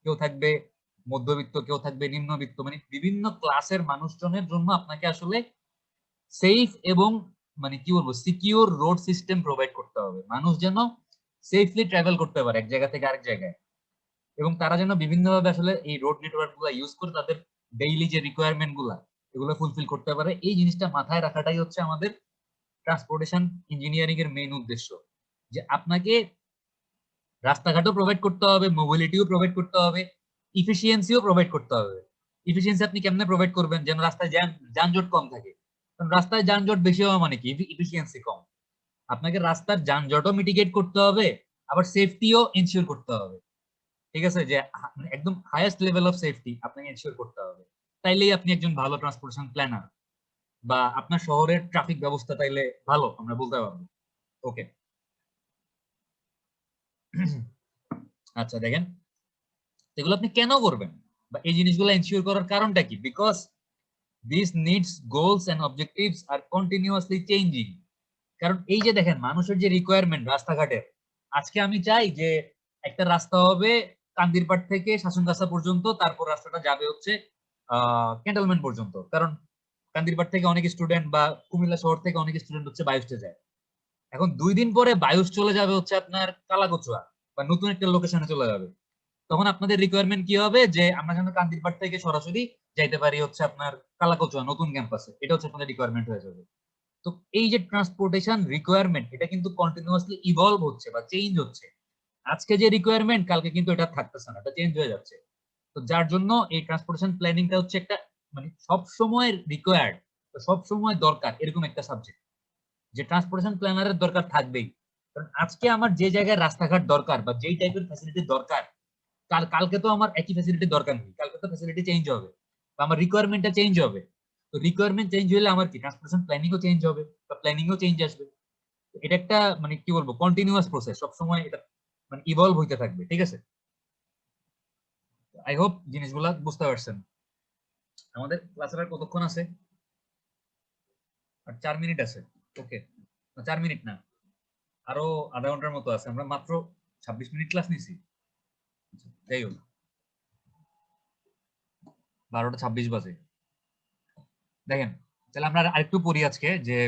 কেউ থাকবে মধ্যবিত্ত, কেউ থাকবে নিম্নবিত্ত, মানে বিভিন্ন ক্লাসের মানুষজনের জন্য আপনাকে আসলে সেফ এবং মানে কি বলবো সিকিউর রোড সিস্টেম প্রোভাইড করতে হবে, মানুষ যেন সেফলি ট্রাভেল করতে পারে এক জায়গা থেকে আরেক জায়গায়, এবং তারা যেন বিভিন্নভাবে আসলে এই রোড নেটওয়ার্ক গুলা ইউজ করে তাদের ডেইলি যে রিকোয়ারমেন্ট গুলা এগুলো ফুলফিল করতে পারে। এই জিনিসটা মাথায় রাখাটাই হচ্ছে আমাদের ট্রান্সপোর্টেশন ইঞ্জিনিয়ারিং এর মেইন উদ্দেশ্য, যে আপনাকে রাস্তাঘাটও প্রোভাইড করতে হবে, মোবিলিটিও প্রোভাইড করতে হবে, ইফিসিয়েন্সিও প্রোভাইড করতে হবে। ইফিসিয়েন্সি আপনি কেমনে প্রোভাইড করবেন, যেন রাস্তায় যানজট কম থাকে, কারণ রাস্তায় যানজট বেশি হওয়া মানে কি ইফিসিয়েন্সি কম। আপনাকে রাস্তার যানজটও মিটিগেট করতে হবে, আবার সেফটিও এনশিওর করতে হবে, ঠিক আছে? যে একদম হাইয়েস্ট লেভেল অফ সেফটি আপনাকে এনশিওর করতে হবে, তাইলেই আপনি একজন ভালো ট্রান্সপোর্টেশন প্ল্যানার, বা আপনার শহরের ট্রাফিক ব্যবস্থা তাইলে ভালো আমরা বলতে পারবো। ওকে, আচ্ছা দেখেন এগুলো আপনি কেন করবেন, বা এই জিনিসগুলো এনশিওর করার কারণটা কি? Because this needs goals and objectives are continuously changing. কারণ এই যে দেখেন মানুষের যে রিকোয়ারমেন্ট রাস্তাঘাটের, আজকে আমি চাই যে একটা রাস্তা হবে কান্দিরপাট থেকে শাসনগাছা পর্যন্ত, তারপর রাস্তাটা যাবে হচ্ছে ক্যান্টনমেন্ট পর্যন্ত, কারণ কান্দিরপাট থেকে অনেক স্টুডেন্ট বা কুমিল্লা শহর থেকে অনেক স্টুডেন্ট হচ্ছে বায়ুসে যায়। এখন 2 দিন পরে বায়ুস চলে যাবে হচ্ছে আপনার কালাকচুয়া বা নতুন একটা লোকেশনে চলে যাবে, তখন আপনাদের রিকোয়ারমেন্ট কি হবে যে আমরা যেন কান্দিরপাট থেকে সরাসরি যাইতে পারি হচ্ছে আপনার কালাকচুয়া নতুন ক্যাম্পাসে, এটা হচ্ছে আপনাদের রিকোয়ারমেন্ট হয়ে যাবে। তো এই যে ট্রান্সপোর্টেশন রিকোয়ারমেন্ট এটা কিন্তু কন্টিনিউয়াসলি ইভলভ হচ্ছে বা চেঞ্জ হচ্ছে, আজকে যে রিকোয়ারমেন্ট কালকে কিন্তু এটা থাকতেছে না, এটা চেঞ্জ হয়ে যাচ্ছে। তো যার জন্য এই ট্রান্সপোর্টেশন প্ল্যানিংটা হচ্ছে একটা মানে সব সময় রিকোয়ার্ড, সব সময় দরকার এরকম একটা সাবজেক্ট, যে ট্রান্সপোর্টেশন প্ল্যানারের দরকার থাকবেই। কারণ আজকে আমার যে জায়গায় রাস্তাঘাট দরকার বা যেই টাইপের ফ্যাসিলিটি দরকার, কালকে তো আমার একই ফ্যাসিলিটি দরকার নেই, কালকে তো ফ্যাসিলিটি চেঞ্জ হবে বা আমার রিকোয়ারমেন্টটা চেঞ্জ হবে। তো রিকোয়ারমেন্ট চেঞ্জ হলে আমার কি ট্রান্সপোর্টেশন প্ল্যানিংও চেঞ্জ হবে বা প্ল্যানিংও চেঞ্জ আসবে। এটা একটা মানে কি বলবো কন্টিনিউয়াস প্রসেস, সবসময় এটা মানে ইভলভ হইতে থাকবে, ঠিক আছে? আই হোপ জিনিসগুলা বুঝতে পারছেন। আমাদের ক্লাসের আর কতক্ষণ আছে? আর 4 মিনিট আছে। ওকে, 4 মিনিট না, আরো আধা ঘন্টার মতো আছে। আমরা মাত্র 26 মিনিট ক্লাস নিছি। যাই হোক, 12:26 বাজে। দেখেন, তাহলে আমরা আরেকটু পড়ি আজকে যে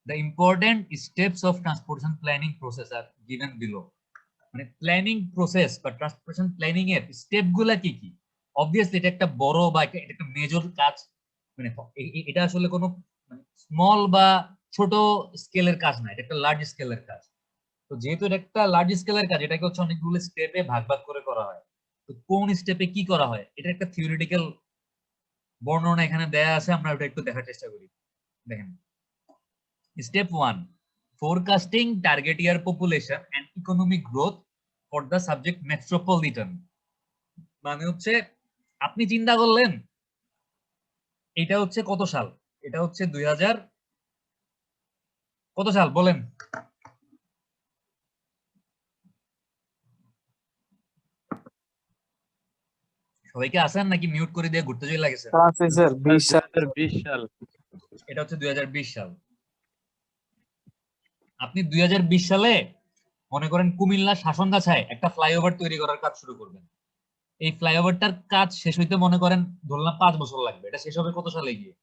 the important steps of transportation planning process are given below. মানে প্ল্যানিং প্রসেস বা ট্রান্সপোর্টেশন প্ল্যানিং এর স্টেপ গুলা কি কি? অবভিয়াসলি এটা একটা বড় বা এটা একটা মেজর কাজ, মানে এটা আসলে কোনো স্মল বা ছোট স্কেলের কাজ না, এটা একটা লার্জ স্কেলের কাজ। তো যেহেতু এটা একটা লার্জ স্কেলের কাজ, এটাকে হচ্ছে অনেকগুলো স্টেপে ভাগ ভাগ করে করা হয়। তো কোন স্টেপে কি করা হয় এটা একটা থিওরিটিক্যাল বর্ণনা এখানে দেয়া আছে, আমরা ওটা একটু দেখার চেষ্টা করি। দেখেন, step 1, forecasting target year population and economic growth for the subject metropolitan। মানে হচ্ছে আপনি চিন্তা করলেন এটা হচ্ছে কত সাল, এটা হচ্ছে 2000 কত সাল বলেন? সবাইকে আছেন নাকি মিউট করে দিয়ে ঘুরতে চলে লাগেছে? স্যার 2020 সাল। এটা হচ্ছে 2020 সাল। আপনি 2020 সালে মনে করেন কুমিল্লা শাসনগাছায় একটা ফ্লাইওভার তৈরি করার কাজ শুরু করবেন। এই ফ্লাইওভারটার কাজ শেষ হইতে মনে করেন ধরলাম 5 বছর লাগবে। এটা শেষ হবে কত সালে গিয়ে?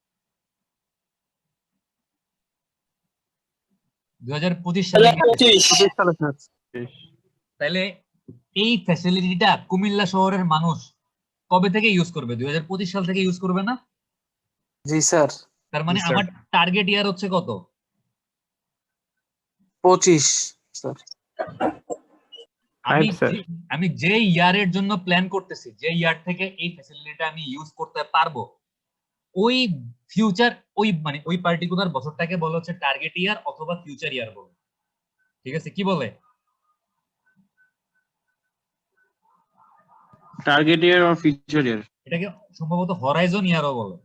2025 সালে গিয়ে। তাহলে এই ফ্যাসিলিটিটা কুমিল্লা শহরের মানুষ কবে থেকে ইউজ করবে? 2025 সাল থেকে ইউজ করবে না? জি স্যার। তার মানে আমার টার্গেট ইয়ার হচ্ছে কত? 25 স্যার। আমি যে ইয়ারের জন্য প্ল্যান করতেছি, যে ইয়ার থেকে এই ফ্যাসিলিটিটা আমি ইউজ করতে পারবো, ওই ফিউচার ওই মানে ওই পার্টিকুলার বছরটাকে বলা হচ্ছে টার্গেট ইয়ার অথবা ফিউচার ইয়ার বলে। ঠিক আছে, কি বলে? টার্গেট ইয়ার আর ফিউচার ইয়ার। এটাকে সম্ভবত হরাইজন ইয়ারও বলে।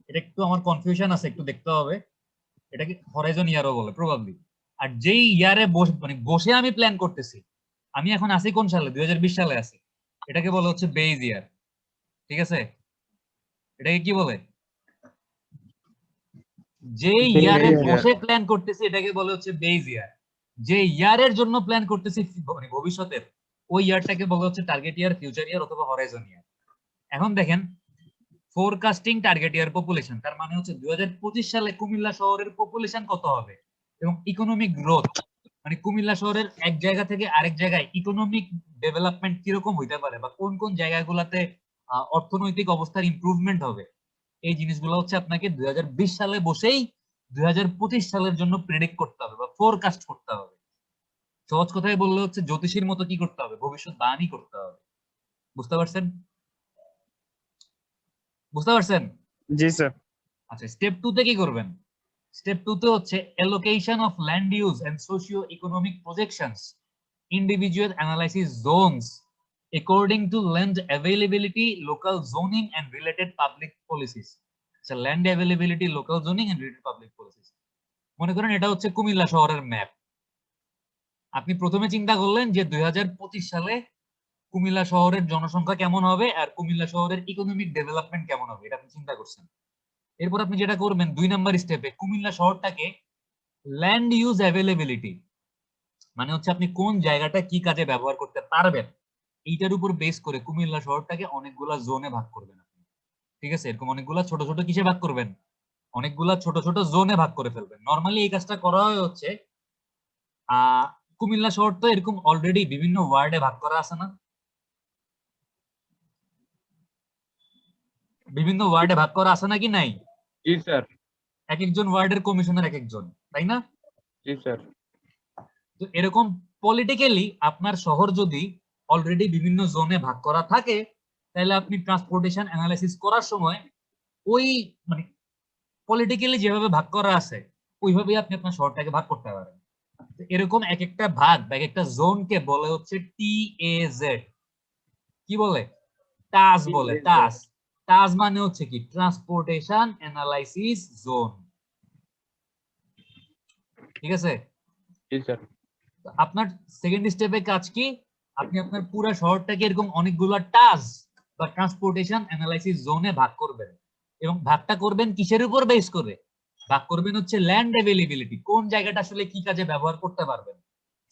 এটা একটু আমার কনফিউশন আছে, একটু দেখতে হবে। এটাকে হরাইজন ইয়ারও বলে প্রবাবলি। আর যেই ইয়ারে বসে আমি প্ল্যান করতেছি, আমি এখন আছি কোন সালে? 2020 সালে আছি। এটাকে বলে হচ্ছে বেজ ইয়ার। ঠিক আছে, এটাকে কি বলে? যে ইয়ারে বসে প্ল্যান করতেছি এটাকে বলে হচ্ছে বেজ ইয়ার। যে ইয়ারের জন্য প্ল্যান করতেছি ভবিষ্যতের, ওই ইয়ারটাকে বলা হচ্ছে টার্গেট ইয়ার, ফিউচার ইয়ার অথবা হরাইজন ইয়ার। এখন দেখেন, ফোরকাস্টিং টার্গেট ইয়ার পপুলেশন, তার মানে হচ্ছে 2025 সালে কুমিল্লা শহরের পপুলেশন কত হবে এবং ইকোনমিক গ্রোথ মানে কুমিল্লা শহরের এক জায়গা থেকে আরেক জায়গায় ইকোনমিক ডেভেলপমেন্ট কিরকম হইতে পারে বা কোন কোন জায়গাগুলোতে অর্থনৈতিক অবস্থার ইমপ্রুভমেন্ট হবে, এই জিনিসগুলো হচ্ছে আপনাকে 2020 সালে বসেই 2025 সালের জন্য প্রেডিক্ট করতে হবে বা ফোরকাস্ট করতে হবে। সহজ কথায় বললে হচ্ছে জ্যোতিষীর মতো কি করতে হবে? ভবিষ্যৎবাণী করতে হবে। বুঝতে পারছেন? বুঝতে পারছেন? জি স্যার। আচ্ছা, স্টেপ 2 তে কি করবেন? স্টেপ 2 তে হচ্ছে allocation of land use and socio economic projections, individual analysis zones according to land availability, local zoning and related public policies. আচ্ছা, land availability, local zoning and related public policies, মনে করেন এটা হচ্ছে কুমিল্লা শহরের ম্যাপ। আপনি প্রথমে চিন্তা করলেন যে 2025 সালে কুমিল্লা শহরের জনসংখ্যা কেমন হবে আর কুমিল্লা শহরের ইকোনমিক ডেভেলপমেন্ট কেমন হবে, এটা আপনি চিন্তা করছেন। এরপর আপনি যেটা করবেন 2 নাম্বার স্টেপে, কুমিল্লা শহরটাকে ল্যান্ড ইউজ অ্যাভেলেবিলিটি মানে হচ্ছে আপনি কোন জায়গাটা কি কাজে ব্যবহার করতে পারবেন, এইটার উপর বেস করে কুমিল্লা শহরটাকে অনেকগুলা জোনে ভাগ করবেন আপনি। ঠিক আছে, এরকম অনেকগুলা ছোট ছোট কিসে ভাগ করবেন? অনেকগুলা ছোট ছোট জোনে ভাগ করে ফেলবেন। নরমালি এই কাজটা করা হয় হচ্ছে কুমিল্লা শহর তো এরকম অলরেডি বিভিন্ন ওয়ার্ডে ভাগ করা আছে না? বিভিন্ন ওয়ার্ডে ভাগ করা আছে নাকি নাই? জি স্যার। এক একজন ওয়ার্ডের কমিশনার এক একজন, তাই না? জি স্যার। তো এরকম পলিটিক্যালি আপনার শহর যদি অলরেডি বিভিন্ন জোনে ভাগ করা থাকে, তাহলে আপনি ট্রান্সপোর্টেশন অ্যানালাইসিস করার সময় ওই মানে পলিটিক্যালি যেভাবে ভাগ করা আছে ওইভাবেই আপনি আপনার শহরটাকে ভাগ করতে পারেন। তো এরকম এক একটা ভাগ বা এক একটা জোনকে বলে হচ্ছে TAZ। কি বলে? টাস বলে। টাস টাস মানে হচ্ছে কি? Transportation analysis zone. ঠিক আছে? জি স্যার। তো আপনার সেকেন্ড স্টেপে কাজ কি? আপনি আপনার পুরো শহরটাকে এরকম অনেকগুলো টাস বা ট্রান্সপোর্টেশন অ্যানালাইসিস জোনে ভাগ করবেন, এবং ভাগটা করবেন কিসের উপর বেস করে? ভাগ করবেন হচ্ছে ল্যান্ড অ্যাভেলেবিলিটি, কোন জায়গাটা আসলে কি কাজে ব্যবহার করতে পারবেন।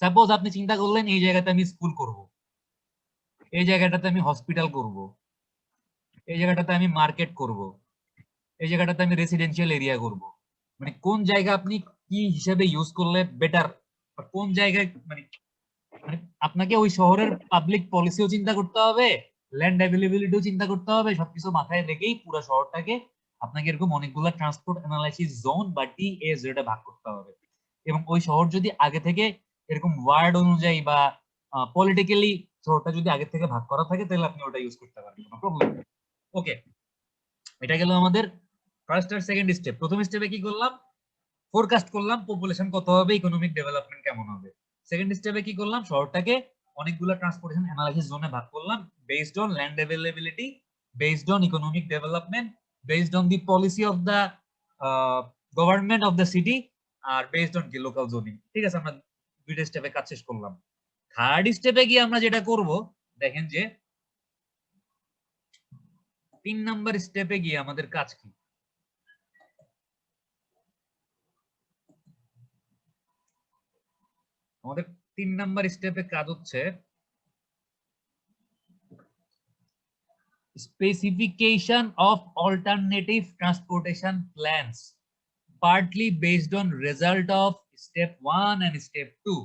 সাপোজ আপনি চিন্তা করলেন এই জায়গাতে আমি স্কুল করব, এই জায়গাটাতে আমি হসপিটাল করব, এই জায়গাটাতে আমি মার্কেট করব, এই জায়গাটাতে আমি রেসিডেন্সিয়াল এরিয়া করব। মানে কোন জায়গা আপনি কি হিসেবে ইউজ করলে বেটার, কোন জায়গায় মানে মানে আপনাকে ওই শহরের পাবলিক পলিসিও চিন্তা করতে হবে, ল্যান্ড অ্যাভেলেবিলিটিও চিন্তা করতে হবে, সবকিছু মাথায় রেখেই পুরো শহরটাকে আপনাকে এরকম অনেকগুলো ট্রান্সপোর্ট অ্যানালাইসিস জোন বা TAZ এ ভাগ করতে হবে। এবং ওই শহর যদি আগে থেকে এরকম ওয়ার্ড অনুযায়ী বা পলিটিক্যালি শহরটা যদি আগে থেকে ভাগ করা থাকে, তাহলে আপনি ওটা ইউজ করতে পারেন, কোনো প্রবলেম নেই। ওকে, এটা গেল আমাদের ফার্স্ট আর সেকেন্ড স্টেপ। প্রথম স্টেপে কি করলাম? ফোরকাস্ট করলাম পপুলেশন কত হবে, ইকোনমিক ডেভেলপমেন্ট কেমন হবে। সেকেন্ড স্টেপে কি করলাম? শহরটাকে অনেকগুলো ট্রান্সপোর্টেশন অ্যানালাইসিস জোনে ভাগ করলাম, based on land availability, based on economic development, based on the policy of the government of the city, আর বেসড অন কি লোকাল জোনিং। ঠিক আছে, আমরা দুইটা স্টেপে কাজ শেষ করলাম। থার্ড স্টেপে গিয়ে আমরা যেটা করব, দেখেন যে 3 নাম্বার স্টেপে গিয়ে আমাদের কাজ কি? আমাদের 3 নাম্বার স্টেপে কাজ হচ্ছে specification of alternative transportation plans partly based on result of step 1 and step 2।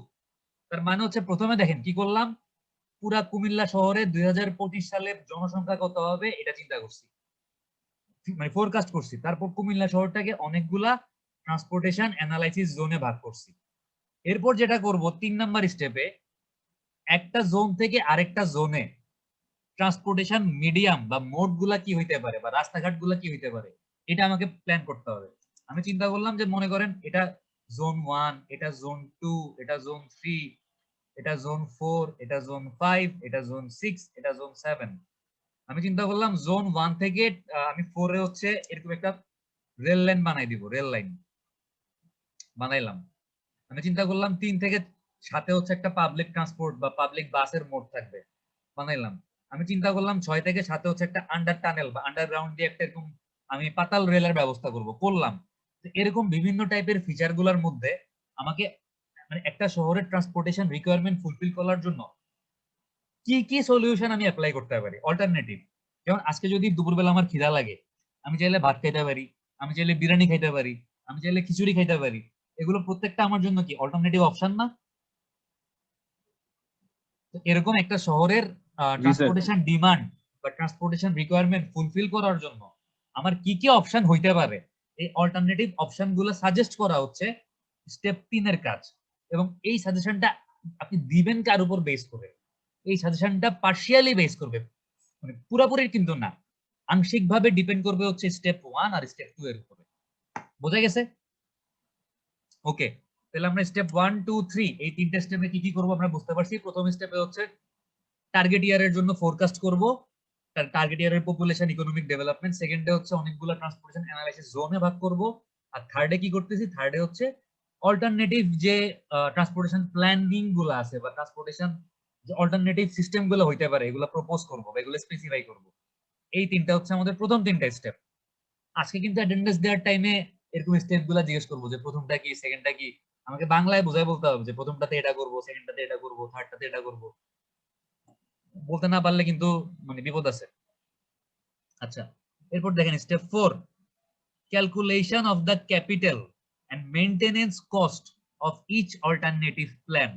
তার মানে হচ্ছে প্রথমে দেখেন কি করলাম, পুরা কুমিল্লা শহরে 2025 সালের জনসংখ্যা কত হবে এটা চিন্তা করছি, মানে ফোরকাস্ট করছি। তারপর কুমিল্লা শহরটাকে অনেকগুলা ট্রান্সপোর্টেশন অ্যানালাইসিস জোনে ভাগ করছি। এরপর যেটা করব 3 নাম্বার স্টেপে, একটা জোন থেকে আরেকটা জোনে ট্রান্সপোর্টেশন মিডিয়াম বা মোড গুলা কি হইতে পারে বা রাস্তাঘাট গুলা কি হইতে পারে, এটা আমাকে প্ল্যান করতে হবে। আমি চিন্তা করলাম যে মনে করেন এটা জোন 1, এটা জোন 2, এটা জোন 3, এটা জোন 4, এটা জোন 5, এটা জোন 6, এটা জোন 7। আমি চিন্তা করলাম জোন 1 থেকে আমি 4 এ হচ্ছে এরকম একটা রেল লাইন বানাই দিব, রেল লাইন বানাইলাম। আমি চিন্তা করলাম 3 থেকে 7 এ হচ্ছে একটা পাবলিক ট্রান্সপোর্ট বা পাবলিক বাসের মোড থাকবে, বানাইলাম। আমি চিন্তা করলাম 6 থেকে 7 হচ্ছে একটা আন্ডার টানেল বা আন্ডারগ্রাউন্ড দিয়ে একটা এরকম আমি পাতাল রেলের ব্যবস্থা করলাম। তো এরকম বিভিন্ন টাইপের ফিচার গুলার মধ্যে আমাকে মানে একটা শহরের ট্রান্সপোর্টেশন রিকোয়ারমেন্ট ফুলফিল করার জন্য কি কি সলিউশন আমি অ্যাপ্লাই করতে পারি, অল্টারনেটিভ। যেমন আজকে যদি দুপুরবেলা আমার খিদা লাগে, আমি চাইলে ভাত খাইতে পারি, আমি চাইলে বিরিয়ানি খাইতে পারি, আমি চাইলে খিচুড়ি খাইতে পারি। এগুলো প্রত্যেকটা আমার জন্য কি অল্টারনেটিভ অপশন না? তো এরকম একটা শহরের জি স্যার। ট্রান্সপোর্টেশন ডিমান্ড বা ট্রান্সপোর্টেশন রিকোয়ারমেন্ট ফুলফিল করার জন্য আমার কি কি অপশন হইতে পারে, এই অল্টারনেটিভ অপশন গুলো সাজেস্ট করা হচ্ছে স্টেপ 3 এর কাজ। এবং এই সাজেশনটা আপনি দিবেন কার উপর বেস করে? এই সাজেশনটা পার্শিয়ালি বেস করবে, মানে পুরোপুরি কিন্তু না, আংশিকভাবে ডিপেন্ড করবে হচ্ছে স্টেপ 1 আর স্টেপ 2 এর উপরে। বোঝা গেছে? ওকে, তাহলে আমরা স্টেপ 1 2 3 এই তিনটা স্টেপে কি কি করব আমরা বুঝতে পারছি। প্রথম স্টেপে হচ্ছে টার্গেট ইয়ারের জন্য ফোরকাস্ট করব, টার্গেট ইয়ারের পপুলেশন ইকোনমিক ডেভেলপমেন্ট। সেকেন্ডে হচ্ছে অনেকগুলো ট্রান্সপোর্টেশন অ্যানালাইসিস জোনে ভাগ করব। আর থার্ডে কি করতেছি? থার্ডে হচ্ছে অল্টারনেটিভ যে ট্রান্সপোর্টেশন প্ল্যানিং গুলো আছে বা ট্রান্সপোর্টেশন যে অল্টারনেটিভ সিস্টেম গুলো হইতে পারে এগুলো প্রপোজ করব বা এগুলো স্পেসিফাই করব। এই তিনটা হচ্ছে আমাদের প্রথম তিনটা স্টেপ। আজকে কিন্তু অ্যাটেন্ডেন্স দেওয়ার টাইমে এরকম স্টেপ গুলা জিজ্ঞেস করবো যে প্রথমটা কি, সেকেন্ডটা কি। আমাকে বাংলায় বোঝাই বলতে হবে যে প্রথমটাতে এটা করবো, সেকেন্ডটাতে এটা করবো, থার্ডটাতে এটা করবো। বলতে না পারলে কিন্তু মানে বিপদ আছে। আচ্ছা, এরপর দেখেন step 4, calculation of the capital and maintenance cost of each alternative plan.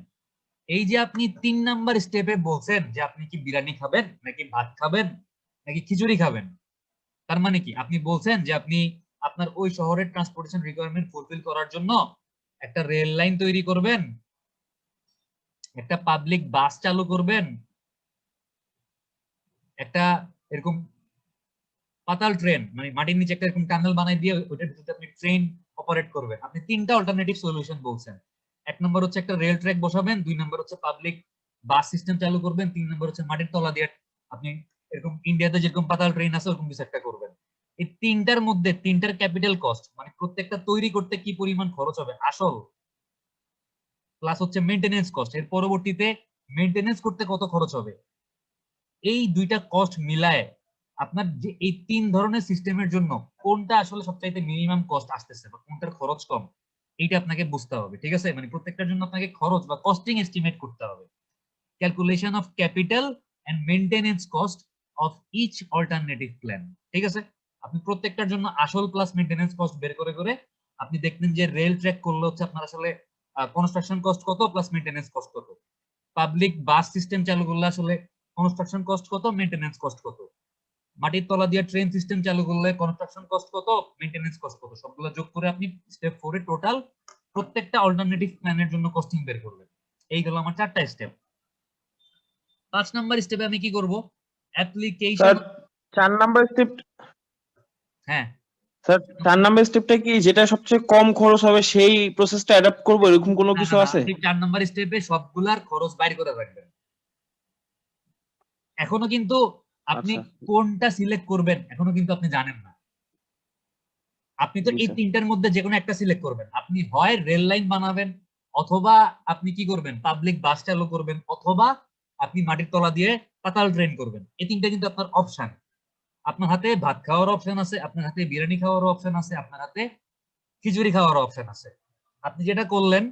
এই যে আপনি 3 নাম্বার স্টেপে বলছেন যে আপনি কি বিরিয়ানি খাবেন নাকি ভাত খাবেন নাকি খিচুড়ি খাবেন, তার মানে কি আপনি বলছেন যে আপনি আপনার ওই শহরের ট্রান্সপোর্টেশন রিকোয়ারমেন্ট ফুলফিল করার জন্য একটা রেল লাইন তৈরি করবেন, একটা পাবলিক বাস চালু করবেন, একটা এরকম পাতাল ট্রেন, মানে মাটির নিচে একটা এরকম টানেল বানাই দিয়ে ওইটার ভিতরে আপনি ট্রেন অপারেট করবেন, আপনি তিনটা অল্টারনেটিভ সলিউশন বলছেন। এক নম্বর হচ্ছে একটা রেল ট্র্যাক বসাবেন, দুই নম্বর হচ্ছে পাবলিক বাস সিস্টেম চালু করবেন, তিন নম্বর হচ্ছে মাটির তলা দিয়ে আপনি এরকম ইন্ডিয়াতে যেরকম পাতাল ট্রেন আছে ওরকম কিছু একটা করবেন। এই তিনটার মধ্যে তিনটার ক্যাপিটাল কস্ট, মানে প্রত্যেকটা তৈরি করতে কি পরিমাণ খরচ হবে আসল, প্লাস হচ্ছে মেইনটেনেন্স কস্ট, এর পরবর্তীতে মেইনটেনেন্স করতে কত খরচ হবে, এই দুইটা কস্ট মিলায় আপনার যে এই তিন ধরনের সিস্টেমের জন্য কোনটা আসলে সবচাইতে মিনিমাম কস্ট আসতেছে বা কোনটার খরচ কম, এইটা আপনাকে বুঝতে হবে। ঠিক আছে, মানে প্রত্যেকটার জন্য আপনাকে খরচ বা কস্টিং এস্টিমেট করতে হবে। Calculation of capital and maintenance cost of each alternative plan. ঠিক আছে, আপনি প্রত্যেকটার জন্য আসল প্লাস মেইনটেনেন্স কস্ট বের করে করে আপনি দেখবেন যে রেল ট্র্যাক করলে হচ্ছে আপনার আসলে কনস্ট্রাকশন কস্ট কত প্লাস মেইনটেনেন্স কস্ট কত, পাবলিক বাস সিস্টেম চালু করলে আসলে কনস্ট্রাকশন কস্ট কত, মেইনটেনেন্স কস্ট কত, মাটির তলা দিয়ে ট্রেন সিস্টেম চালু করলে কনস্ট্রাকশন কস্ট কত, মেইনটেনেন্স কস্ট কত, সবগুলো যোগ করে আপনি স্টেপ 4 এ টোটাল প্রত্যেকটা অল্টারনেটিভ প্ল্যানের জন্য কস্টিং বের করবেন। এই হলো আমার 4টা স্টেপ। 5 নাম্বার স্টেপে আমি কি করব, অ্যাপ্লিকেশন। স্যার 4 নাম্বার স্টেপ, হ্যাঁ স্যার 4 নাম্বার স্টেপটা কি, যেটা সবচেয়ে কম খরচ হবে সেই প্রসেসটা অ্যাডাপ্ট করব, এরকম কোনো না কিছু না না, আছে? আপনি 4 নাম্বার স্টেপে সবগুলার খরচ বাইর করে রাখবেন। এখনো কিন্তু আপনি আচ্ছা কোনটা সিলেক্ট করবেন এখনো কিন্তু আপনি জানেন না। আপনি তো জি এই স্যার। তিনটার মধ্যে যে কোনো একটা সিলেক্ট করবেন, আপনি হয় রেল লাইন বানাবেন, অথবা আপনি কি করবেন পাবলিক বাস চালু করবেন, অথবা আপনি মাটির তলা দিয়ে পাতাল ট্রেন করবেন। এই তিনটা কিন্তু আপনার অপশন। আপনার হাতে ভাত খাওয়ার অপশন আছে, আপনার হাতে বিরিয়ানি খাওয়ার অপশন আছে, আপনার হাতে খিচুড়ি খাওয়ার অপশন আছে। আপনি যেটা করলেন,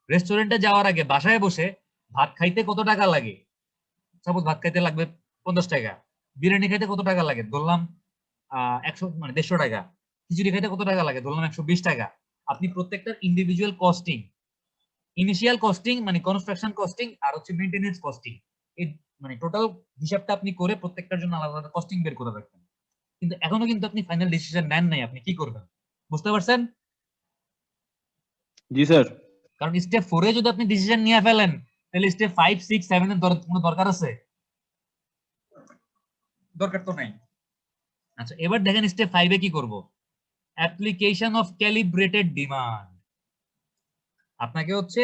রেস্টুরেন্টে যাওয়ার আগে বাসায় বসে ভাত খাইতে কত টাকা লাগে, সাপোজ ভাত খাইতে লাগবে 50 টাকা, বিরিয়ানি খাইতে কত টাকা লাগে ধরলাম 100 মানে 150 টাকা, খিচুড়ি খাইতে কত টাকা লাগে ধরলাম 120 টাকা। আপনি প্রত্যেকটা ইন্ডিভিজুয়াল কস্টিং, ইনিশিয়াল কস্টিং মানে কনস্ট্রাকশন কস্টিং আর হচ্ছে মেইনটেনেন্স কস্টিং, এই মানে টোটাল হিসাবটা আপনি করে প্রত্যেকটার জন্য আলাদা আলাদা কস্টিং বের করে রাখবেন। কিন্তু এখনো কিন্তু আপনি ফাইনাল ডিসিশন নেন নাই আপনি কি করবেন, বুঝতে পারছেন? জি স্যার। কারণ স্টেপ 4 এ যদি আপনি ডিসিশন নিয়ে ফেলেন তাহলে স্টেপ 5 6 7 এর কোনো দরকার আছে? দরকার তো নাই। আচ্ছা এবার দেখেন স্টেপ 5 এ কি করব, অ্যাপ্লিকেশন অফ ক্যালিব্রেটেড ডিমান্ড। আপনাকে হচ্ছে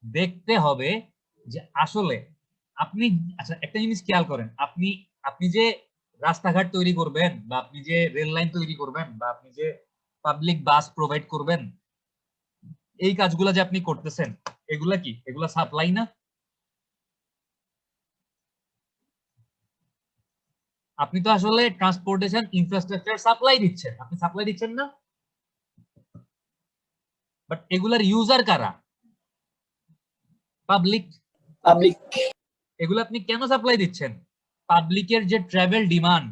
দেখতে হবে যে আসলে আপনি, আচ্ছা একটা জিনিস খেয়াল করেন, আপনি আপনি যে রাস্তাঘাট তৈরি করবেন বা আপনি যে রেল লাইন তৈরি করবেন বা আপনি যে পাবলিক বাস প্রোভাইড করবেন, এই কাজগুলা যে আপনি করতেছেন এগুলা কি, এগুলা সাপ্লাই না? আপনি তো আসলে ট্রান্সপোর্টেশন ইনফ্রাস্ট্রাকচার সাপ্লাই দিচ্ছেন, আপনি সাপ্লাই দিচ্ছেন না? বাট এগুলার ইউজার কারা? পাবলিক। পাবলিক। এগুলো আপনি কেন সাপ্লাই দিচ্ছেন? পাবলিকের যে ট্রাভেল ডিমান্ড,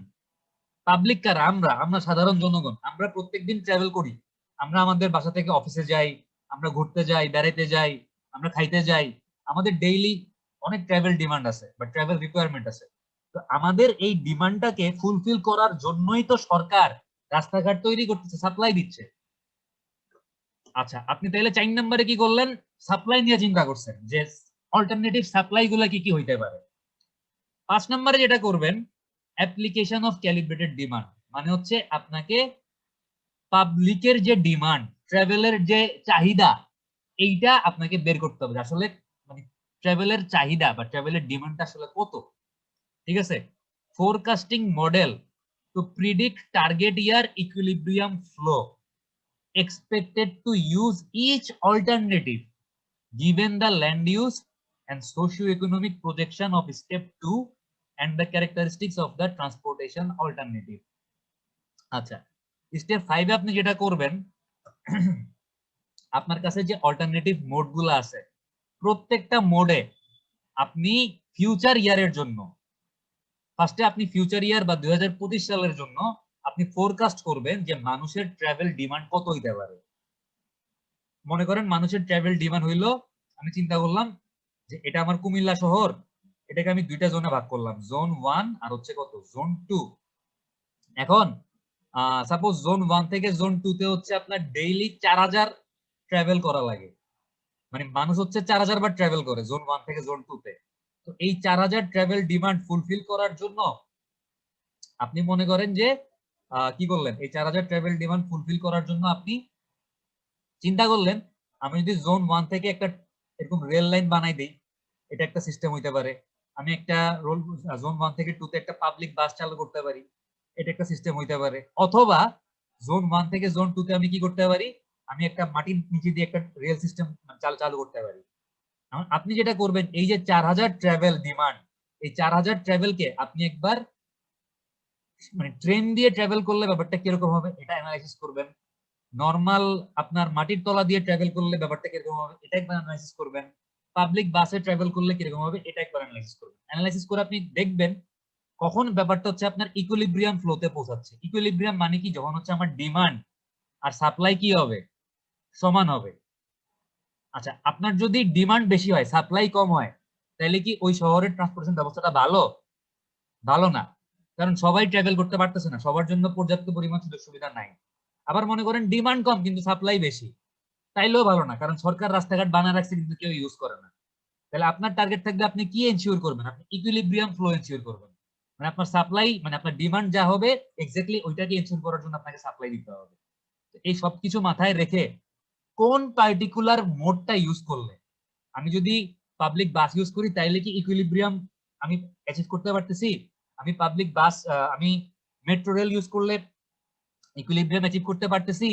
পাবলিক কারা? আমরা আমরা সাধারণ জনগণ, আমরা প্রত্যেকদিন ট্রাভেল করি, আমরা আমাদের বাসা থেকে অফিসে যাই, আমরা ঘুরতে যাই, বেড়াইতে যাই, আমরা খাইতে যাই, আমাদের ডেইলি অনেক ট্রাভেল ডিমান্ড আছে বা ট্রাভেল রিকোয়ারমেন্ট আছে। তো আমাদের এই ডিমান্ডটাকে ফুলফিল করার জন্যই তো সরকার রাস্তাঘাট তৈরি করতেছে, সাপ্লাই দিচ্ছে। আচ্ছা আপনি তাহলে 4 নম্বরে কি করলেন, সাপ্লাই নিয়ে চিন্তা করছেন যে অল্টারনেটিভ সাপ্লাই গুলা কি কি হইতে পারে। 5 নম্বরে যেটা করবেন, অ্যাপ্লিকেশন অফ ক্যালিব্রেটেড ডিমান্ড, মানে হচ্ছে আপনাকে পাবলিকের যে ডিমান্ড, ট্রাভেলের যে চাহিদা, এইটা আপনাকে বের করতে হবে আসলে মানে ট্রাভেলের চাহিদা বা ট্রাভেলের ডিমান্ডটা আসলে কত। ঠিক আছে, forecasting model to predict target year equilibrium flow expected to use each alternative given the land use and socio-economic projection of step 2 and the characteristics of the transportation alternative. আচ্ছা স্টেপ 5 এ আপনি যেটা করবেন, আপনার কাছে যে অল্টারনেটিভ মোড গুলো আছে প্রত্যেকটা মোডে আপনি ফিউচার ইয়ারের জন্য, ফার্স্টে আপনি ফিউচার ইয়ার বা 2025 সালের জন্য আপনি ফোরকাস্ট করবেন যে মানুষের ট্রাভেল ডিমান্ড কত হইতে পারে। মনে করেন মানুষের ট্রাভেল ডিমান্ড হইলো, আমি চিন্তা করলাম যে এটা আমার কুমিল্লা শহর, এটাকে আমি দুইটা জোনে ভাগ করলাম, জোন 1 আর হচ্ছে কত জোন 2। এখন সাপোজ জোন 1 থেকে জোন 2 তে হচ্ছে আপনার ডেইলি 4000 ট্রাভেল করা লাগে, মানে মানুষ হচ্ছে 4000 বার ট্রাভেল করে জোন 1 থেকে জোন 2 তে। তো এই 4000 ট্রাভেল ডিমান্ড ফুলফিল করার জন্য আপনি মনে করেন যে কি করলেন, এই 4000 ট্রাভেল ডিমান্ড ফুলফিল করার জন্য আপনি চিন্তা করলেন আমি যদি জোন 1 থেকে একটা এরকম রেল লাইন বানাই দেই, এটা একটা সিস্টেম হইতে পারে। আমি একটা জোন 1 থেকে 2 তে একটা পাবলিক বাস চালু করতে পারি, এটা একটা সিস্টেম হইতে পারে। অথবা জোন 1 থেকে জোন 2 তে আমি কি করতে পারি, আমি একটা মাটির নিচে দিয়ে একটা রেল সিস্টেম চালু করতে পারি। এখন আপনি যেটা করবেন, এই যে 4000 ট্রাভেল ডিমান্ড, এই 4000 ট্রাভেলকে আপনি একবার মানে ট্রেন দিয়ে ট্রাভেল করলে ব্যাপারটা কিরকম হবে এটা অ্যানালাইসিস করবেন। নরমাল আপনার মাটির তলা দিয়ে ট্রাভেল করলে ব্যাপারটা কিরকম হবে এটা একবার অ্যানালাইসিস করবেন। পাবলিক বাসে ট্রাভেল করলে কিরকম হবে এটা একবার অ্যানালাইসিস করবেন। অ্যানালাইসিস করে আপনি দেখবেন কখন ব্যাপারটা হচ্ছে আপনার ইকুইলিব্রিয়াম ফ্লোতে পৌঁছাচ্ছে। ইকুইলিব্রিয়াম মানে কি, যখন হচ্ছে আমার ডিমান্ড আর সাপ্লাই কি হবে, সমান হবে। আচ্ছা, আপনার যদি ডিমান্ড বেশি হয় সাপ্লাই কম হয়, তাহলে কি ওই শহরের ট্রান্সপোর্টেশন ব্যবস্থাটা ভালো? ভালো না, কারণ সবাই ট্রাভেল করতে পারতেছে না, সবার জন্য পর্যাপ্ত পরিমাণ সুযোগ সুবিধা নাই। আবার মনে করেন ডিমান্ড কম কিন্তু সাপ্লাই বেশি, তাইলেও ভালো না, কারণ সরকার রাস্তাঘাট বানায় রাখছে কিন্তু কেউ ইউজ করে না। তাহলে আপনার টার্গেট থাকবে আপনি কি এনশিওর করবেন, আপনি ইকুইলিব্রিয়াম ফ্লো এনশিওর করবেন। মানে আপনার সাপ্লাই মানে আপনার ডিমান্ড যা হবে এক্স্যাক্টলি ওইটাকে এনশিওর করার জন্য আপনাকে সাপ্লাই দিতে হবে। এই সবকিছু মাথায় রেখে কোন পার্টিকুলার মোডটা ইউজ করলে, আমি যদি পাবলিক বাস ইউজ করি তাইলে কি ইকুইলিব্রিয়াম আমি অ্যাচিভ করতে পারতেছি, আমি পাবলিক বাস আমি মেট্রো রেল ইউজ করলে ইকুইলিব্রিয়াম অ্যাচিভ করতে পারতেছি,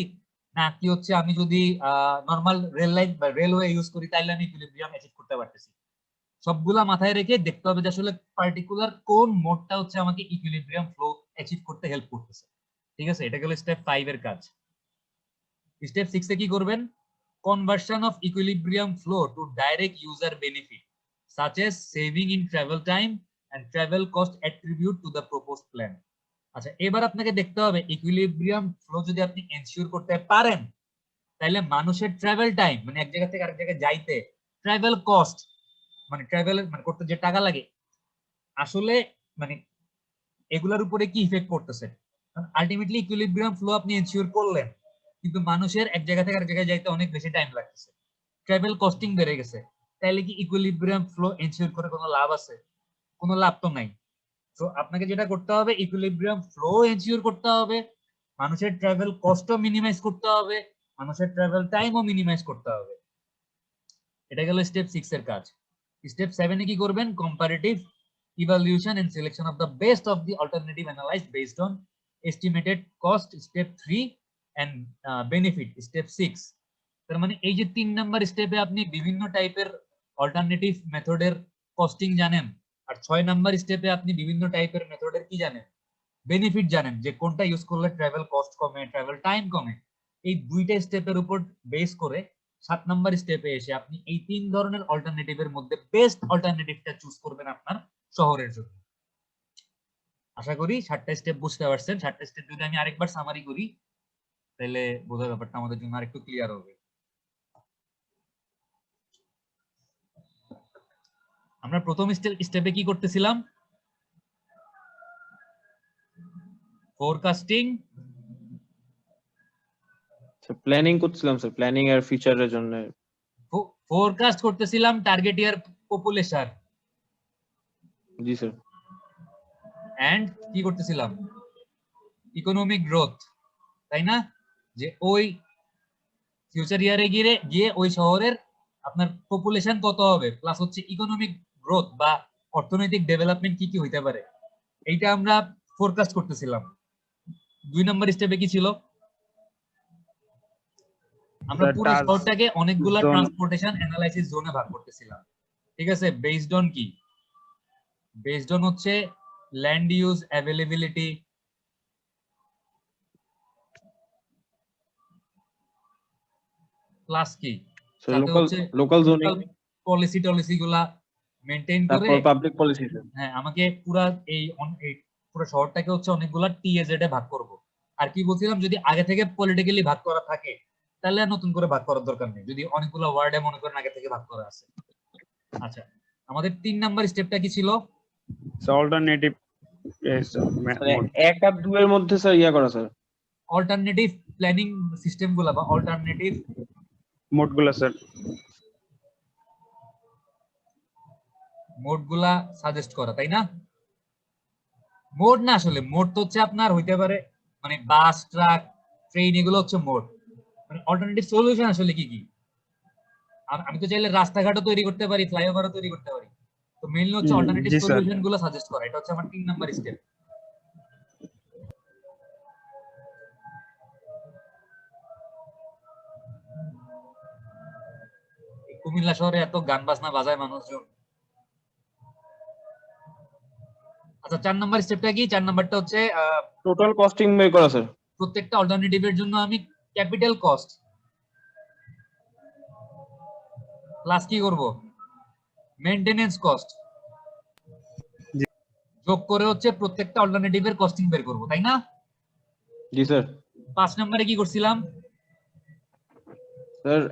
না কি হচ্ছে আমি যদি নরমাল রেল লাইন বা রেলওয়ে ইউজ করি তাইলে আমি ইকুইলিব্রিয়াম অ্যাচিভ করতে পারতেছি। সবগুলা মাথায় রেখে দেখতে হবে যে আসলে পার্টিকুলার কোন মোডটা হচ্ছে আমাকে ইকুইলিব্রিয়াম ফ্লো অ্যাচিভ করতে হেল্প করতেছে। ঠিক আছে, এটা গেল স্টেপ 5 এর কাজ। স্টেপ 6 এ কি করবেন, conversion of equilibrium flow to direct user benefit such as saving in travel time and travel cost attribute to the proposed plan. আচ্ছা, এবার আপনাকে দেখতে হবে ইকুইলিব্রিয়াম ফ্লো যদি আপনি এনশিওর করতে পারেন তাহলে মানুষের ট্রাভেল টাইম মানে এক জায়গা থেকে আরেক জায়গায় যাইতে ট্রাভেল কস্ট মানে ট্রাভেল মানে করতে যে টাকা লাগে আসলে মানে এগুলোর উপরে কি ইফেক্ট করতেছে। আলটিমেটলি ইকুইলিব্রিয়াম ফ্লো আপনি এনশিওর করলেন কিন্তু মানুষের এক জায়গা থেকে আরেক জায়গায় যাইতে অনেক বেশি টাইম লাগতেছে, ট্রাভেল কস্টিং বেড়ে গেছে, তাইলে কি ইকুইলিব্রিয়াম ফ্লো এনশিওর করে কোনো লাভ আছে? কোনো লাভ তো নাই। তো আপনাকে যেটা করতে হবে ইকুইলিব্রিয়াম ফ্লো এনশিওর করতে হবে, মানুষের ট্রাভেল কস্টও মিনিমাইজ করতে হবে, মানুষের ট্রাভেল টাইমও মিনিমাইজ করতে হবে। এটা গেল স্টেপ 6 এর কাজ। স্টেপ 7 এ কি করবেন, comparative evaluation and selection of the best of the alternative analyzed based on estimated cost, step 3, and benefit, step 6। তার মানে এই যে 3 নাম্বার স্টেপে আপনি বিভিন্ন টাইপের অল্টারনেটিভ মেথডের কস্টিং জানেন, আর 6 নাম্বার স্টেপে আপনি বিভিন্ন টাইপের মেথডের কি জানেন, বেনিফিট জানেন, যে কোনটা ইউজ করলে ট্রাভেল কস্ট কমে, ট্রাভেল টাইম কমে। এই দুইটা স্টেপের উপর বেস করে 7 নাম্বার স্টেপে এসে আপনি এই 3 ধরনের অল্টারনেটিভের মধ্যে বেস্ট অল্টারনেটিভটা চুজ করবেন আপনার শহরের জন্য। আশা করি 7টা স্টেপ বুঝতে পারছেন। 7টা স্টেপ যদি আমি আরেকবার সামারি করি তাহলে বোঝার ব্যাপারটা আমাদের জন্য আরেকটু ক্লিয়ার হবে। আমরা প্রথম স্টেপে কি করতেছিলাম, ফোরকাস্টিং, প্ল্যানিং করছিলাম স্যার, প্ল্যানিং আর ফিচারের জন্য। ফোরকাস্ট করতেছিলাম টার্গেট ইয়ার পপুলেশন। জি স্যার। এন্ড কি করতেছিলাম, ইকোনমিক গ্রোথ, তাই না? যে ওই ফিউচার ইয়ারে গিয়ে ওই শহরের আপনার পপুলেশন কত হবে, প্লাস হচ্ছে ইকোনমিক গ্রোথ বা অর্থনৈতিক ডেভেলপমেন্ট কি কি হইতে পারে, এইটা আমরা ফোরকাস্ট করতেছিলাম। 2 নম্বর স্টেপে কি ছিল, আমরা পুরো শহরটাকে অনেকগুলা ট্রান্সপোর্টেশন অ্যানালাইসিস জোনে ভাগ করতেছিলাম। ঠিক আছে, বেসড অন কি, বেসড অন হচ্ছে ল্যান্ড ইউজ অ্যাভেলেবিলিটি, প্লাস কি লোকাল জোনিং, পলিসি গুলা মেইনটেইন করে, তারপর পাবলিক পলিসি। হ্যাঁ আমাকে পুরা এই পুরো শহরটাকে হচ্ছে অনেকগুলা টিএজেড এ ভাগ করব। আর কি বলছিলাম, যদি আগে থেকে পলিটিক্যালি ভাগ করা থাকে তাহলে নতুন করে ভাগ করার দরকার নেই, যদি অনেকগুলো ওয়ার্ডে মনে করেন আগে থেকে ভাগ করা আছে। আচ্ছা, আমাদের 3 নাম্বার স্টেপটা কি ছিল, অল্টারনেটিভ 1 আর 2 এর মধ্যে স্যার ইয়া করা স্যার, অল্টারনেটিভ প্ল্যানিং সিস্টেম গুলা বা অল্টারনেটিভ মোডগুলো স্যার, মোড গুলা সাজেস্ট করা, তাই না? মোড না, আসলে মোড তো হচ্ছে আপনার হইতে পারে মানে বাস, ট্রাক, ট্রেন, এগুলো হচ্ছে মোড। মানে অল্টারনেটিভ সলিউশন আসলে কি কি? আমি তো চাইলে রাস্তাঘাটও তৈরি করতে পারি, ফ্লাইওভারও তৈরি করতে পারি। তো মেইনলি হচ্ছে অল্টারনেটিভ জি স্যার। সলিউশন গুলো সাজেস্ট করা, এটা হচ্ছে আমার 3 নাম্বার স্টেপ। কুমিল্লা শহরে এত গান বাজনা বাজায় মানুষজন। আচ্ছা, 4 নাম্বার স্টেপটা কি? 4 নাম্বারটা হচ্ছে টোটাল কস্টিং বের করা স্যার। প্রত্যেকটা অল্টারনেটিভের জন্য আমি ক্যাপিটাল কস্ট প্লাস কি করব, মেইনটেনেন্স কস্ট জি। যোগ করে হচ্ছে প্রত্যেকটা অল্টারনেটিভের কস্টিং বের করব, তাই না? জি স্যার। 5 নম্বরে কি করছিলাম? স্যার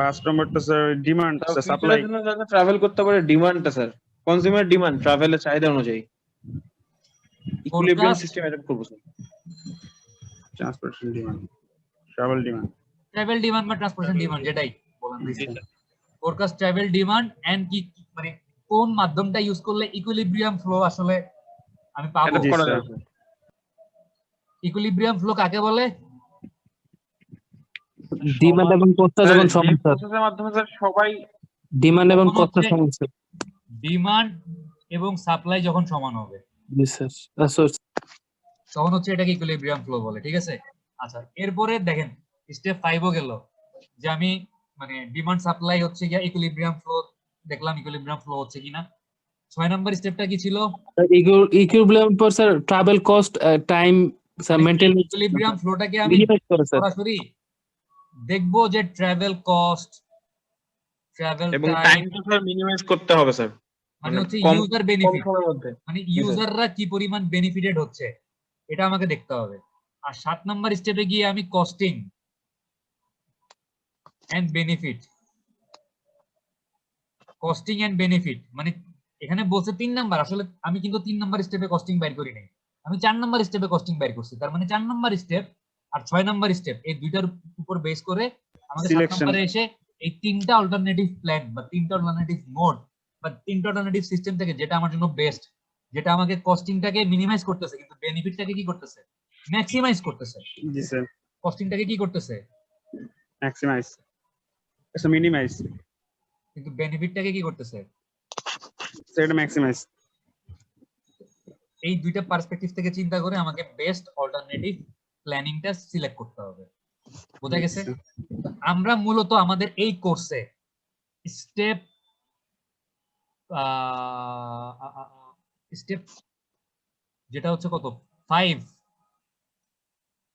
5 নম্বরটা স্যার ডিমান্ড, স্যার সাপ্লাই। ফিউচারের জন্য যাতে ট্রাভেল করতে পারে ডিমান্ডটা স্যার, কনজিউমার ডিমান্ড, ট্রাভেলের চাহিদা অনুযায়ী ইকুইলিব্রিয়াম Forecast, সিস্টেম অ্যাডাপ্ট করব sir. Transportation demand, travel demand. Travel demand বা ট্রান্সপোর্টেশন ডিমান্ড, যেটাই বলেন। জি sir. Forecast travel demand and মানে কোন মাধ্যমটা ইউজ করলে ইকুইলিব্রিয়াম ফ্লো আসলে আমি পাবো। অ্যাডাপ্ট জি করা স্যার। যাবে। ইকুইলিব্রিয়াম ফ্লো কাকে বলে? ডিমান্ড এবং কস্ট যখন যে সমান স্যার, প্রসেসের মাধ্যমে স্যার সবাই ডিমান্ড এবং তখন কস্ট হচ্ছে সমান স্যার। ডিমান্ড এবং সাপ্লাই যখন সমান হবে জি স্যার। তখন হচ্ছে এটাকে ইকুইলিব্রিয়াম ফ্লো বলে, ঠিক আছে? আচ্ছা, এরপরে দেখেন স্টেপ 5ও গেল, যে আমি মানে ডিমান্ড সাপ্লাই হচ্ছে গিয়া ইকুইলিব্রিয়াম ফ্লো দেখলাম, ইকুইলিব্রিয়াম ফ্লো হচ্ছে কিনা। 6 নাম্বার স্টেপটা কি ছিল? ইকুইলিব্রিয়াম পর sir travel cost, time sir, maintenance, equilibrium ফ্লোটাকে আমি মিনিমাইজ করে স্যার। সরাসরি দেখবো যে ট্রাভেল কস্ট, ট্রাভেল এবং টাইম, টাইমটা স্যার মিনিমাইজ করতে হবে স্যার, মানে হচ্ছে কম ইউজার কম বেনিফিট, সময়ের মধ্যে। মানে জি স্যার। ইউজাররা কি পরিমাণ বেনিফিটেড হচ্ছে এটা আমাকে দেখতে হবে। আর 7 নাম্বার স্টেপে গিয়ে আমি costing and benefit, costing and benefit মানে এখানে বলছে 3 নাম্বার, আসলে আমি কিন্তু 3 নাম্বার স্টেপে কস্টিং বাইর করি নাই, আমি 4 নাম্বার স্টেপে কস্টিং বাইর করছি। তার মানে 4 নাম্বার স্টেপ আর 6 নাম্বার স্টেপ এই দুইটার উপর বেস করে আমাকে 7 সিলেকশন। নাম্বারে এসে এই 3টা অল্টারনেটিভ প্ল্যান বা 3টা অল্টারনেটিভ মোড বা 3টা অল্টারনেটিভ সিস্টেম থেকে যেটা আমার জন্য বেস্ট, যেটা আমাকে কস্টিংটাকে মিনিমাইজ করতেছে কিন্তু বেনিফিটটাকে কি করতেছে, ম্যাক্সিমাইজ করতেছে। জি স্যার। কস্টিংটাকে কি করতেছে, ম্যাক্সিমাইজ, আচ্ছা মিনিমাইজ, কিন্তু বেনিফিটটাকে কি করতেছে। স্যার এটা ম্যাক্সিমাইজ। এই দুইটা পার্সপেক্টিভ থেকে চিন্তা করে আমাকে বেস্ট অল্টারনেটিভ প্ল্যানিংটা সিলেক্ট করতে হবে। বোঝা গেছে? তো আমরা মূলত আমাদের এই কোর্সে স্টেপ স্টেপ যেটা হচ্ছে কত 5,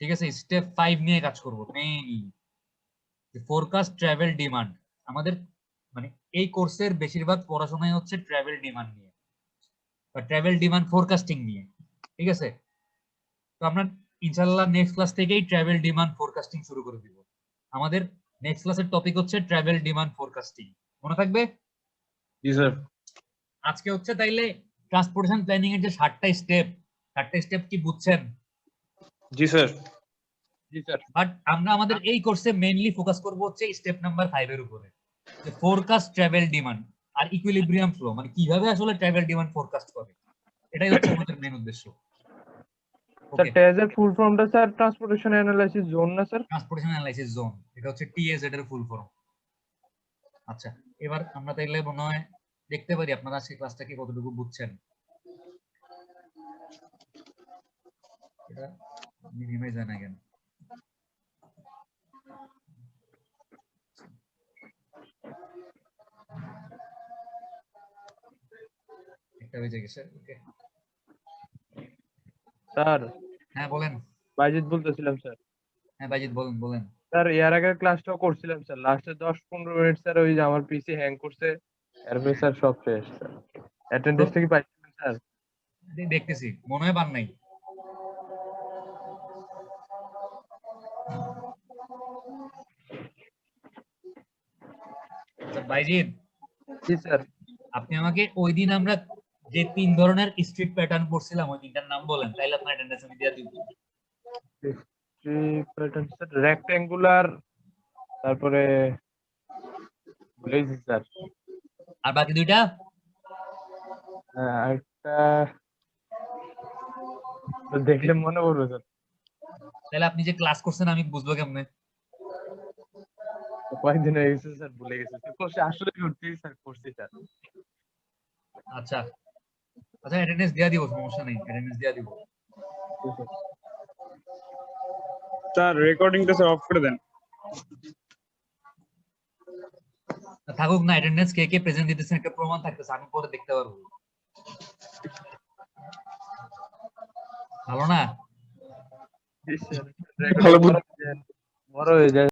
ঠিক আছে, স্টেপ 5 নিয়ে কাজ করব মেইনলি। ফোরকাস্ট ট্রাভেল ডিমান্ড, আমাদের মানে এই কোর্সের বেশিরভাগ পড়াশোনাই হচ্ছে ট্রাভেল ডিমান্ড নিয়ে বা ট্রাভেল ডিমান্ড ফোরকাস্টিং নিয়ে, ঠিক আছে? তো আমরা ইনশাআল্লাহ নেক্সট ক্লাস থেকেই ট্রাভেল ডিমান্ড ফোরকাস্টিং শুরু করে দিব। আমাদের নেক্সট ক্লাসের টপিক হচ্ছে ট্রাভেল ডিমান্ড ফোরকাস্টিং, মনে থাকবে? জি স্যার। আজকে হচ্ছে তাইলে ট্রান্সপোর্টেশন প্ল্যানিং এর যে 7টা স্টেপ কি বুঝছেন? জি স্যার। G sir. বাট আমরা আমাদের এই কোর্সে মেইনলি ফোকাস করব হচ্ছে স্টেপ নাম্বার 5 এর উপরে, যে ফোরকাস্ট ট্রাভেল ডিমান্ড আর ইকুইলিব্রিয়াম ফ্লো, মানে কিভাবে আসলে ট্রাভেল ডিমান্ড ফোরকাস্ট করে, এটাই হচ্ছে আমাদের মেইন উদ্দেশ্য। স্যার ওকে, টেজ এর ফুল ফর্মটা স্যার ট্রান্সপোর্টেশন অ্যানালাইসিস জোন না স্যার? ট্রান্সপোর্টেশন অ্যানালাইসিস জোন, এটা হচ্ছে টিএজেড এর ফুল ফর্ম। আচ্ছা, এবার আমরা তাইলে মনে হয় দেখতে পারি আপনারা আজকে ক্লাসটাকে কতটুকু বুঝছেন। এটা মিনিমাইজ হয় না কেন? একটা বেজে গেছে, ওকে। স্যার হ্যাঁ বলেন। বাইজিৎ বলতেছিলাম স্যার। হ্যাঁ বাইজিৎ বলেন বলেন। স্যার এর আগের ক্লাসটাও করছিলাম স্যার, লাস্টে 10-15 মিনিট স্যার ওই যে আমার পিসি হ্যাং করছে, এরপরে স্যার সব শেষ স্যার। অ্যাটেন্ডেন্সটা কি পাইছেন স্যার? দেখতেছি, মনে হয় পান নাই। আচ্ছা বাইজিৎ, জি স্যার। আপনি আমাকে ওই দিন আমরা যে 3 ধরনের স্ট্রিট প্যাটার্ন পড়ছিলাম ওই তিনটার নাম বলেন, তাইলে আপনার অ্যাটেন্ডেন্স আমি দিয়ে দিব। প্যাটার্ন স্যার রেক্ট্যাঙ্গুলার, তারপরে ভুলেছি স্যার। আর বাকি দুইটা? আরেকটা দেখলে মনে পড়বে স্যার। তাহলে আপনি যে ক্লাস করছেন আমি বুঝবো কেমনে? কয়েকদিন হয়ে গেছে স্যার, ভুলে গেছি স্যার। করছি আসলে করছি স্যার, করছি স্যার। আচ্ছা আচ্ছা, অ্যাটেন্ডেন্স দেয়া দিব, সমস্যা নেই, অ্যাটেন্ডেন্স দেয়া দিব। স্যার রেকর্ডিংটা স্যার অফ করে দেন। থাকুক না, অ্যাটেন্ডেন্স কে কে প্রেজেন্ট দিতেছেন একটা প্রমাণ থাকতেছে, আমি পরে দেখতে পারবো। ভালো না? স্যার ভালো বড় হয়ে যায়।